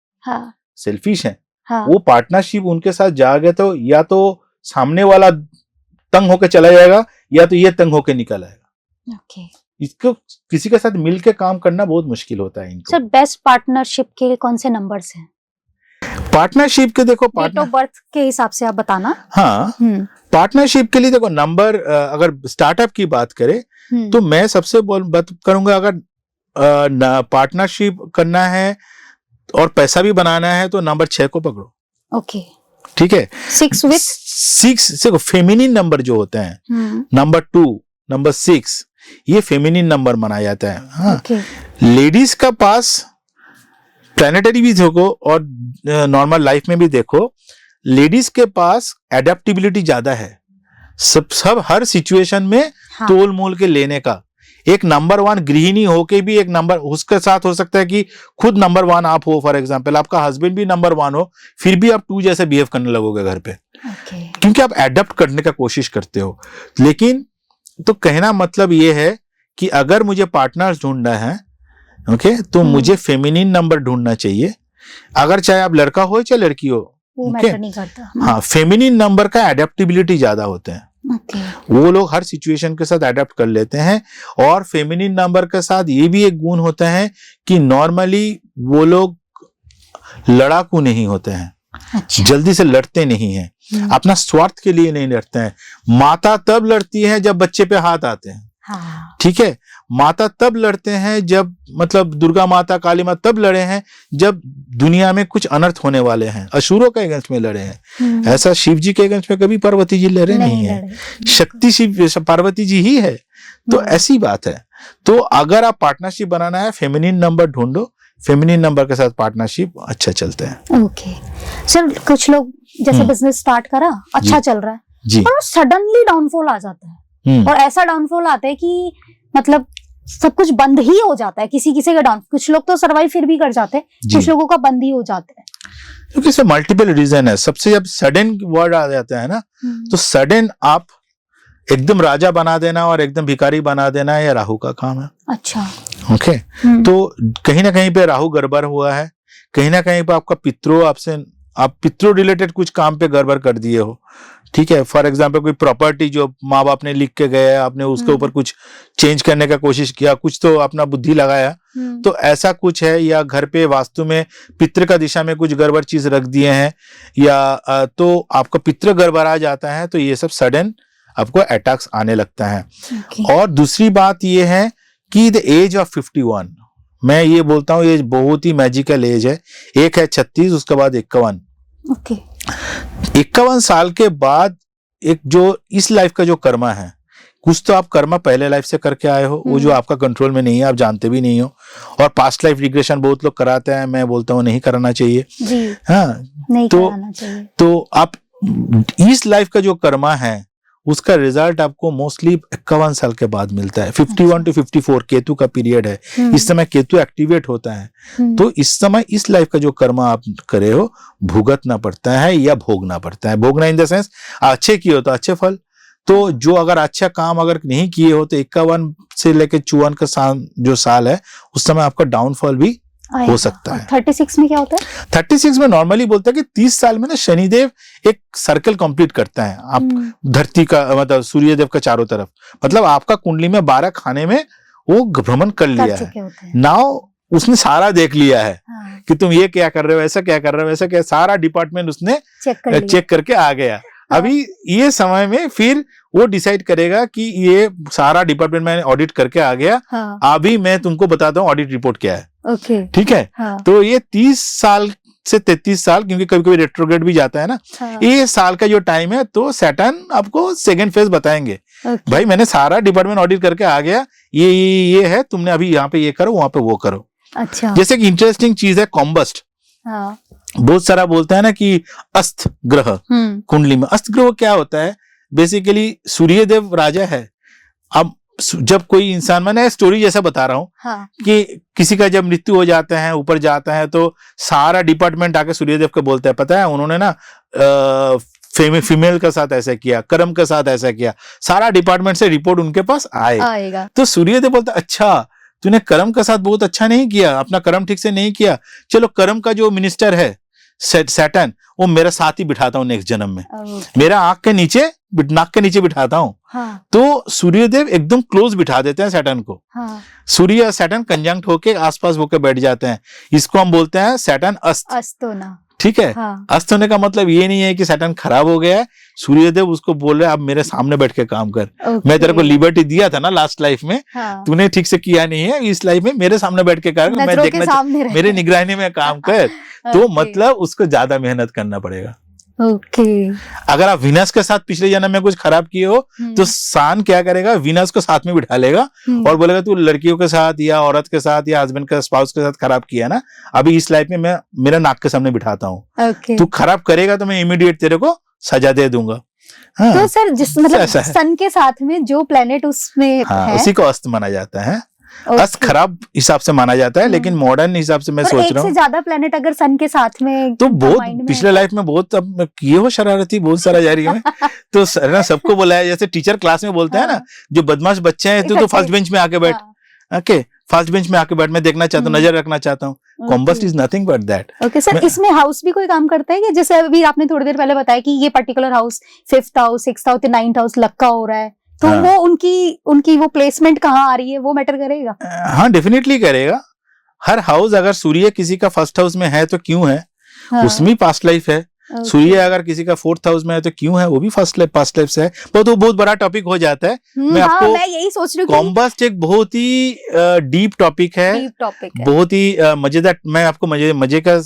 selfish है। वो पार्टनरशिप उनके साथ जा गए तो या तो सामने वाला तंग होकर चला जाएगा, या तो ये तंग होकर निकल आएगा। ओके। इसको किसी के साथ मिलके काम करना बहुत मुश्किल होता है इनको। सर बेस्ट पार्टनरशिप के कौन से नंबर्स हैं? पार्टनरशिप के देखो, डेट ऑफ बर्थ के हिसाब से आप बताना। हाँ, पार्टनरशिप के लिए देखो नंबर, अगर स्टार्टअप की बात करें तो मैं सबसे बात करूंगा, अगर पार्टनरशिप करना है और पैसा भी बनाना है तो नंबर 6 को पकड़ो। ओके, ठीक है। 6 देखो फेमिनिन नंबर जो होते हैं, नंबर 2, नंबर 6, ये फेमिनिन नंबर माना जाता है। हाँ, लेडीज का पास प्लानिटरी भी देखो और नॉर्मल लाइफ में भी देखो, लेडीज के पास एडेप्टेबिलिटी ज्यादा है, सब हर सिचुएशन में तोल मोल के लेने का। एक नंबर 1 गृहिणी होके भी एक नंबर, उसके साथ हो सकता है कि खुद नंबर 1 आप हो, फॉर एग्जांपल आपका हस्बैंड भी नंबर 1 हो, फिर भी आप 2 जैसे बिहेव करने लगोगे घर पे, क्योंकि आप एडप्ट करने का कोशिश करते हो। लेकिन तो कहना मतलब ये है कि अगर मुझे पार्टनर्स ढूंढना है, ओके, तो मुझे फेमिनिन नंबर ढूंढना चाहिए, अगर चाहे आप लड़का हो चाहे लड़की हो। ओके, नहीं करता। हाँ, फेमिनिन नंबर का एडेप्टेबिलिटी ज्यादा होते हैं। वो लोग हर सिचुएशन के साथ अडेप्ट कर लेते हैं, और फेमिनिन नंबर के साथ ये भी एक गुण होता है कि नॉर्मली वो लोग लड़ाकू नहीं होते हैं। अच्छा। जल्दी से लड़ते नहीं हैं, अपना स्वार्थ के लिए नहीं लड़ते हैं। माता तब लड़ती है जब बच्चे पे हाथ आते हैं। हाँ। ठीक है, माता तब लड़ते हैं जब, मतलब दुर्गा माता, काली माता तब लड़े हैं जब दुनिया में कुछ अनर्थ होने वाले हैं, असुरों के अगेंस्ट में लड़े हैं। ऐसा शिव जी के अगेंस्ट में कभी पार्वती जी लड़े नहीं है, शक्ति शिव पार्वती जी ही है। तो ऐसी बात है। तो अगर आप पार्टनरशिप बनाना है, फेमिनिन नंबर ढूंढो, फेमिनिन नंबर के साथ पार्टनरशिप अच्छा चलते हैं। ओके सर, कुछ लोग जैसे बिजनेस स्टार्ट करा, अच्छा चल रहा है जी, और सडनली डाउनफॉल आ जाता है, और ऐसा डाउनफॉल आता है कि मतलब सब कुछ बंद ही हो जाता है। किसी का डाउन, कुछ लोग तो सर्वाइव फिर भी कर जाते हैं, कुछ लोगों का बंद ही हो जाता है। क्योंकि इसमें मल्टीपल रीजन है। सबसे जब सडन वर्ड आ जाता है ना, तो सडन आप एकदम राजा बना देना और एकदम भिखारी बना देना ये राहु का काम है। अच्छा। ओके तो कहीं ना कहीं पे राहु गड़बड़ हुआ है, कहीं ना कहीं पे आपका आप पितरों रिलेटेड कुछ काम पे गड़बड़ कर दिए हो। ठीक है, फॉर एग्जाम्पल कोई प्रॉपर्टी जो माँ बाप ने लिख के गए, आपने उसके ऊपर कुछ चेंज करने का कोशिश किया, कुछ तो अपना बुद्धि लगाया, तो ऐसा कुछ है। या घर पे वास्तु में पितृ का दिशा में कुछ गड़बड़ चीज रख दिए हैं, या तो आपका पितृ गड़बड़ा जाता है, तो ये सब सडन आपको अटैक्स आने लगता है। और दूसरी बात ये है कि द एज ऑफ 51, मैं ये बोलता हूँ ये बहुत ही मैजिकल एज है। एक है 36, उसके बाद 51। 51 साल के बाद एक जो इस लाइफ का जो कर्मा है, कुछ तो आप कर्मा पहले लाइफ से करके आए हो, वो जो आपका कंट्रोल में नहीं है, आप जानते भी नहीं हो। और पास्ट लाइफ रिग्रेशन बहुत लोग कराते हैं, मैं बोलता हूँ नहीं कराना चाहिए जी। हाँ नहीं कराना चाहिए। तो आप इस लाइफ का जो कर्मा है उसका रिजल्ट आपको मोस्टली 51 साल के बाद मिलता है। 51 to 54 केतु का पीरियड है, इस समय केतु एक्टिवेट होता है। तो इस समय इस लाइफ का जो कर्मा आप करे हो भुगतना पड़ता है या भोगना पड़ता है। भोगना इन द सेंस अच्छे किए हो तो अच्छे फल, तो जो अगर अच्छा काम अगर नहीं किए हो तो 51 से लेकर 54 का जो साल है उस समय आपका डाउनफॉल भी हो सकता है। 36 में क्या होता है? 36 में नॉर्मली बोलता है कि 30 साल में ना शनिदेव एक सर्कल कंप्लीट करता है, आप धरती का मतलब सूर्यदेव का चारों तरफ, मतलब आपका कुंडली में 12 खाने में वो भ्रमण कर लिया है। नाउ उसने सारा देख लिया है कि तुम ये क्या कर रहे हो, ऐसा क्या कर रहे हो, ऐसा क्या, सारा डिपार्टमेंट उसने चेक करके आ गया। अभी ये समय में फिर वो डिसाइड करेगा कि ये सारा डिपार्टमेंट मैंने ऑडिट करके आ गया, अभी मैं तुमको बताता हूँ ऑडिट रिपोर्ट क्या है। ठीक है, तो ये 30 साल से 33 साल, क्योंकि कभी कभी रेट्रोग्रेड भी जाता है ना, ये साल का जो टाइम है, तो सैटर्न आपको सेकंड फेज बताएंगे। भाई मैंने सारा डिपार्टमेंट ऑडिट करके आ गया, ये है, तुमने अभी यहाँ पे ये करो, वहां पे वो करो। अच्छा। जैसे कि इंटरेस्टिंग चीज है कॉम्बस्ट। बहुत सारा बोलता है ना कि अस्त ग्रह कुंडली में, अस्त ग्रह क्या होता है, बेसिकली सूर्यदेव राजा है। अब जब कोई इंसान, मैंने स्टोरी जैसा बता रहा हूँ कि किसी का जब मृत्यु हो जाता है, ऊपर जाता है, तो सारा डिपार्टमेंट आके सूर्यदेव को बोलता है, पता है उन्होंने ना फीमेल के साथ ऐसा किया, कर्म के साथ ऐसा किया, सारा डिपार्टमेंट से रिपोर्ट उनके पास आएगा। तो सूर्यदेव बोलता है अच्छा तूने कर्म के साथ बहुत अच्छा नहीं किया, अपना कर्म ठीक से नहीं किया, चलो कर्म का जो मिनिस्टर है सैटर्न, वो मेरे साथ ही बिठाता हूँ नेक्स्ट जन्म में, मेरा नाक के नीचे बिठाता हूँ। तो सूर्यदेव एकदम क्लोज बिठा देते हैं सैटर्न को। सूर्य और सैटर्न कंजंक्ट होके आसपास होके बैठ जाते हैं, इसको हम बोलते हैं सैटर्न अस्त होना। ठीक है, अस्त होने का मतलब ये नहीं है कि सैटर्न खराब हो गया है, सूर्यदेव उसको बोल रहे अब मेरे सामने बैठ के काम कर। मैं तेरे को लिबर्टी दिया था ना लास्ट लाइफ में, तूने ठीक से किया नहीं है, इस लाइफ में मेरे सामने बैठ के कर, मैं देखना, मेरे निगरानी में काम कर। तो मतलब उसको ज्यादा मेहनत करना पड़ेगा। अगर आप विनस के साथ पिछले जन्म में कुछ खराब किए हो तो सान क्या करेगा, विनस को साथ में बिठा लेगा और बोलेगा तू लड़कियों के साथ या औरत के साथ या हस्बैंड के स्पाउस के साथ खराब किया ना, अभी इस लाइफ में मैं मेरा नाक के सामने बिठाता हूँ, तू खराब करेगा तो मैं इमीडिएट तेरे को सजा दे दूंगा। तो सर जिस मतलब सन के साथ में जो प्लेनेट उसमें है, उसी को अस्त माना जाता है। अस्त खराब हिसाब से माना जाता है, लेकिन मॉडर्न हिसाब से मैं सोच रहा हूँ से ज्यादा प्लेनेट अगर सन के साथ में तो बहुत पिछले लाइफ में बहुत अब किए हो शरारती, बहुत सारा जारी में तो ना सबको बोला है, जैसे टीचर क्लास में बोलते हैं ना जो बदमाश बच्चे हैं तो फर्स्ट बेंच में आके बैठ, ओके फर्स्ट बेंच में आके बैठ, मैं देखना चाहता हूँ, नजर रखना चाहता हूँ। Combust is nothing but that. Okay sir, इसमें हाउस भी कोई काम करता है कि जैसे अभी आपने थोड़ी देर पहले बताया कि ये particular house 5th house 6th house 9th house लक्का हो रहा है, तो वो उनकी वो प्लेसमेंट कहाँ आ रही है वो मैटर करेगा? हाँ डेफिनेटली करेगा। हर हाउस अगर सूर्य किसी का 1st हाउस में है तो क्यों है, उसमें पास्ट लाइफ है। सूर्य अगर किसी का 4th हाउस में है तो क्यों है, वो भी पास्ट लाइफ से है। वो बहुत बड़ा टॉपिक हो जाता है। मैं आपको मैं यही सोच रही हूँ, कॉम्बस्ट एक बहुत ही डीप टॉपिक है, बहुत ही मजेदार। मैं आपको मजे का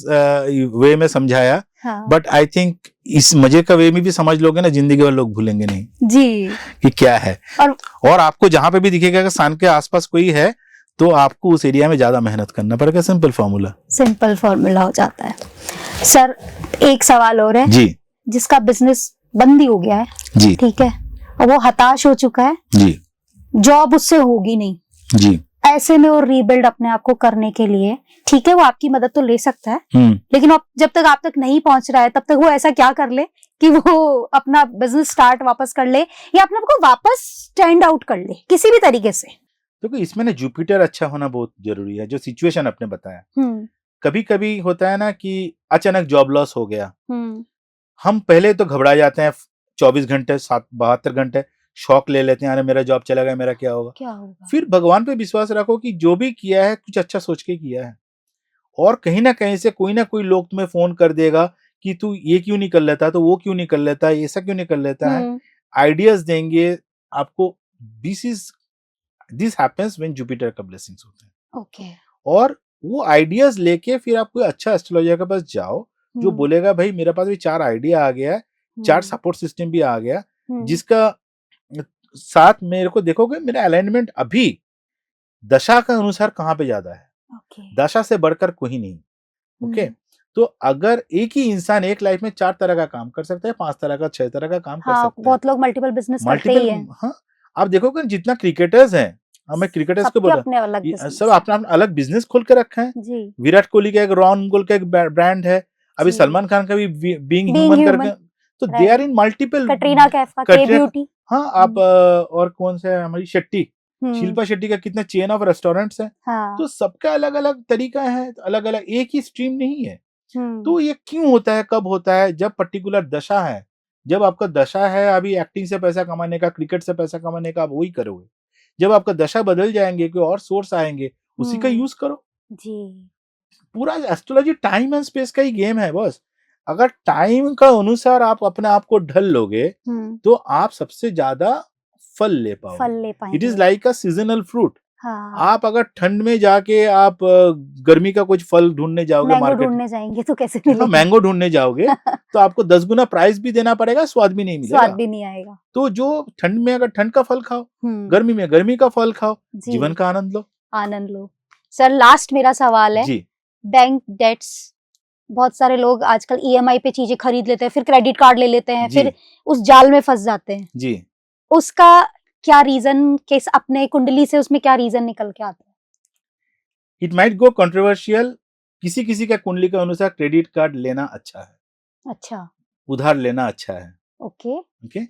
वे में समझाया, बट आई थिंक इस मजे का वे में भी समझ लोगे ना, जिंदगी भर लोग भूलेंगे नहीं जी कि क्या है। और आपको जहां पे भी दिखेगा कि सन के आसपास कोई है तो आपको उस एरिया में ज्यादा मेहनत करना पड़ेगा। सिंपल फॉर्मूला हो जाता है। सर एक सवाल और है जी, जिसका बिजनेस बंद ही हो गया है जी, ठीक है, और वो हताश हो चुका है जी, जॉब उससे होगी नहीं जी, ऐसे में और रीबिल्ड अपने आप को करने के लिए, ठीक है वो आपकी मदद तो ले सकता है, लेकिन जब तक आप तक नहीं पहुंच रहा है तब तक वो ऐसा क्या कर ले कि वो अपना बिजनेस स्टार्ट वापस कर ले या अपने आप को वापस स्टैंड आउट कर ले किसी भी तरीके से। तो इसमें ना जुपिटर अच्छा होना बहुत जरूरी है, जो सिचुएशन आपने बताया। कभी कभी होता है ना कि अचानक जॉब लॉस हो गया, हम पहले तो घबरा जाते हैं, 24 घंटे 72 घंटे शॉक ले लेते हैं, अरे मेरा जॉब चला गया, मेरा क्या होगा। फिर भगवान पे विश्वास रखो कि जो भी किया है कुछ अच्छा सोच के किया है, और कहीं ना कहीं से कोई ना कोई लोग तुम्हें फोन कर देगा कि तू ये क्यों नहीं कर लेता, तो वो क्यों नहीं कर लेता, ऐसा क्यों नहीं कर लेता है, आइडियाज देंगे आपको। दिस हैपेंस व्हेन जुपिटर का ब्लेसिंग्स होते हैं। ओके। और वो आइडियाज लेके फिर आप कोई अच्छा एस्ट्रोलॉजर के पास जाओ जो बोलेगा भाई मेरे पास भी 4 आइडिया आ गया है, 4 सपोर्ट सिस्टम भी आ गया, जिसका साथ मेरे को देखोगे मेरा अलाइनमेंट अभी दशा का अनुसार कहाँ पे ज्यादा है। दशा से बढ़कर कोई नहीं। ओके। तो अगर एक ही इंसान एक लाइफ में 4 तरह का काम कर सकता है, 5 तरह का, 6 तरह का काम कर सकता है। बहुत लोग मल्टीपल बिजनेस करते ही हैं। हाँ, आप देखोगे जितना क्रिकेटर्स हैं, हमें क्रिकेटर्स को बोला सब अपना अलग बिजनेस खोल के रखा है। विराट कोहली का एक रॉन गोल का एक ब्रांड है, अभी सलमान खान का भी बीइंग ह्यूमन करके, तो they are in multiple. Katrina Kaif का के ब्यूटी। हाँ, आप और कौन सा है, हमारी शिल्पा शेट्टी का कितना चेन ऑफ रेस्टोरेंट्स है। तो सबका अलग अलग तरीका है, अलग अलग, एक ही स्ट्रीम नहीं है। तो ये क्यों होता है, कब होता है, जब पर्टिकुलर दशा है, जब आपका दशा है अभी एक्टिंग से पैसा कमाने का, क्रिकेट से पैसा कमाने का, आप वही करोगे। जब आपका दशा बदल जाएंगे, कोई और सोर्स आएंगे, उसी का यूज करो जी। पूरा एस्ट्रोलॉजी टाइम एंड स्पेस का ही गेम है बस। अगर टाइम का अनुसार आप अपने आप को ढल लोगे तो आप सबसे ज्यादा फल ले पाओगे। It is like a seasonal fruit. हाँ। आप अगर ठंड में जाके आप गर्मी का कुछ फल ढूंढने जाओगे, मार्केट ढूंढने जाएंगे तो कैसे मिलेगा? मैंगो ढूंढने जाओगे तो आपको 10 गुना प्राइस भी देना पड़ेगा, स्वाद भी नहीं मिलेगा, स्वाद भी नहीं आएगा। तो जो ठंड में अगर ठंड का फल खाओ, गर्मी में गर्मी का फल खाओ, जीवन का आनंद लो। सर लास्ट मेरा सवाल है जी। बैंक डेट्स, बहुत सारे लोग आजकल ईएमआई पे चीजें खरीद लेते हैं, फिर क्रेडिट कार्ड ले लेते हैं, फिर उस जाल में फंस जाते हैं जी। उसका क्या रीजन, केस अपने कुंडली से उसमें क्या रीजन निकल के आता है? It might go controversial. किसी किसी का कुंडली के अनुसार क्रेडिट कार्ड लेना अच्छा है, अच्छा, उधार लेना अच्छा है। Okay okay.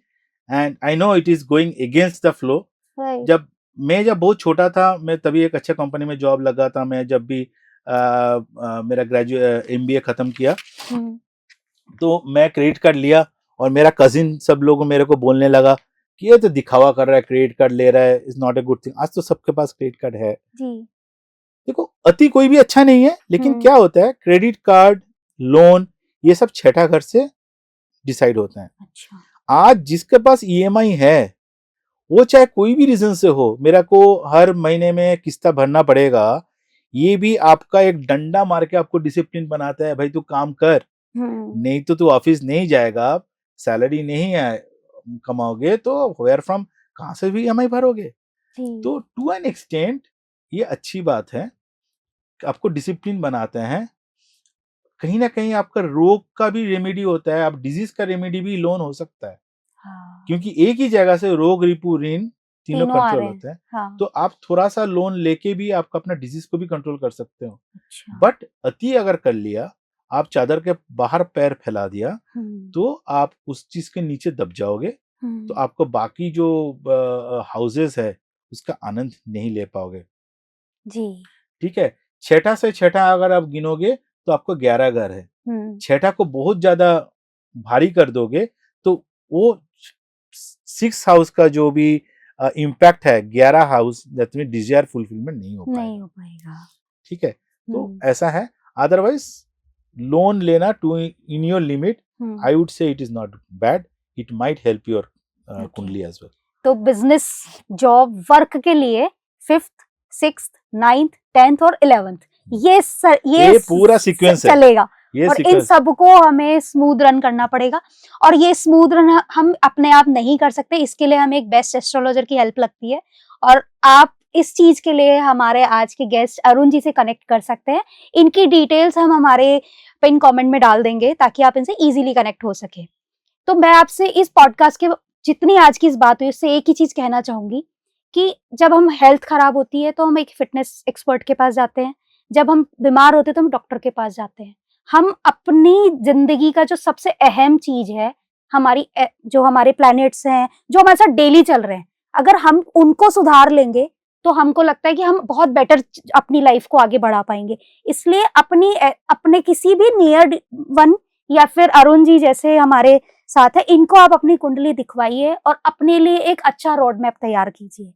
And I know it is going against the flow. जब बहुत छोटा था, मैं तभी एक अच्छे कंपनी में जॉब लगा था। मैं जब भी मेरा ग्रेजुएट MBA खत्म किया तो मैं क्रेडिट कार्ड लिया और मेरा कजिन सब लोग मेरे को बोलने लगा कि ये तो दिखावा कर रहा है, क्रेडिट कार्ड ले रहा है, is not a good thing. आज तो सबके पास क्रेडिट कार्ड है जी। देखो अति कोई भी अच्छा नहीं है, लेकिन क्या होता है, क्रेडिट कार्ड, लोन, ये सब छठा घर से डिसाइड होता है। अच्छा। आज जिसके पास EMI है, वो चाहे कोई भी रीजन से हो, मेरा को हर महीने में किस्ता भरना पड़ेगा, ये भी आपका एक डंडा मार के आपको डिसिप्लिन बनाता है, भाई तू काम कर, नहीं तो तू ऑफिस नहीं जाएगा, सैलरी नहीं है कमाओगे तो वेयर फ्रॉम, कहां से भी EMI भरोगे। तो टू एन एक्सटेंट ये अच्छी बात है, आपको डिसिप्लिन बनाते हैं। कहीं ना कहीं आपका रोग का भी रेमेडी होता है, आप डिजीज का रेमेडी भी लोन हो सकता है। हाँ। क्योंकि एक ही जगह से रोग, रिपू, ऋण तीनों कंट्रोल होते हैं। हाँ। तो आप थोड़ा सा लोन लेके भी आप अपना डिजीज को भी कंट्रोल कर सकते हो। अच्छा। बट अति अगर कर लिया, आप चादर के बाहर पैर फैला दिया, तो आप उस चीज के नीचे दब जाओगे, तो आपको बाकी जो हाउसेस है उसका आनंद नहीं ले पाओगे जी। ठीक है। छठा से छठा अगर आप गिनोगे तो आपको 11 घर है। छठा को बहुत ज्यादा भारी कर दोगे तो वो 6 हाउस का जो भी इम्पैक्ट है, 11 house, that means desire fulfilment नहीं हो पाएगा। ठीक है। तो ऐसा है। अदरवाइज लोन लेना to in your limit, I would say it is not bad, it might help your kundli as well. तो बिजनेस, जॉब, वर्क के लिए 5th, 6th, 9th, 10th और 11th ये पूरा सीक्वेंस चलेगा। और इन सबको हमें स्मूथ रन करना पड़ेगा, और ये स्मूथ रन हम अपने आप नहीं कर सकते, इसके लिए हमें एक बेस्ट एस्ट्रोलॉजर की हेल्प लगती है। और आप इस चीज के लिए हमारे आज के गेस्ट अरुण जी से कनेक्ट कर सकते हैं। इनकी डिटेल्स हम हमारे पिन कमेंट में डाल देंगे ताकि आप इनसे इजीली कनेक्ट हो सके। तो मैं आपसे इस पॉडकास्ट के जितनी आज की इस बात हुई उससे एक ही चीज कहना चाहूंगी कि जब हम हेल्थ खराब होती है तो हम एक फिटनेस एक्सपर्ट के पास जाते हैं, जब हम बीमार होते हैं तो हम डॉक्टर के पास जाते हैं। हम अपनी जिंदगी का जो सबसे अहम चीज है, जो हमारे प्लैनेट्स हैं, जो हमारे साथ डेली चल रहे हैं, अगर हम उनको सुधार लेंगे तो हमको लगता है कि हम बहुत बेटर अपनी लाइफ को आगे बढ़ा पाएंगे। इसलिए अपने किसी भी नियर वन या फिर अरुण जी जैसे हमारे साथ है, इनको आप अपनी कुंडली दिखवाइए और अपने लिए एक अच्छा रोड मैप तैयार कीजिए।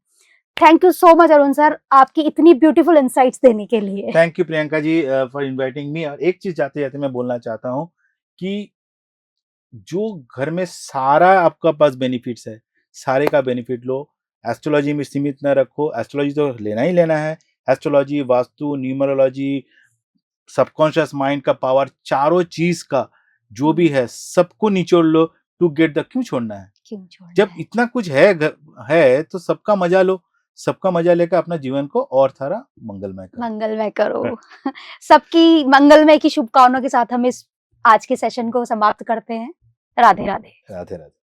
Thank you so much Arun sir, आपकी इतनी ब्यूटीफुल इंसाइट्स देने के लिए। Thank you Priyanka ji for inviting me. और एक चीज जाते जाते मैं बोलना चाहता हूँ कि जो घर में सारा आपका पास बेनिफिट्स है, सारे का बेनिफिट लो। एस्ट्रोलॉजी में सीमित न रखो, एस्ट्रोलॉजी तो लेना ही लेना है। Astrology, vastu, numerology, subconscious mind का पावर, चारों चीज का जो भी है सबको निचोड़ लो टू गेट द। क्यों छोड़ना है? क्यों छोड़ना जब है? इतना कुछ है तो सबका मजा लो। सबका मजा लेकर अपना जीवन को और सारा मंगलमय करो। मंगलमय करो। सबकी मंगलमय की शुभकामनाओं के साथ हम इस आज के सेशन को समाप्त करते हैं। राधे राधे। राधे राधे।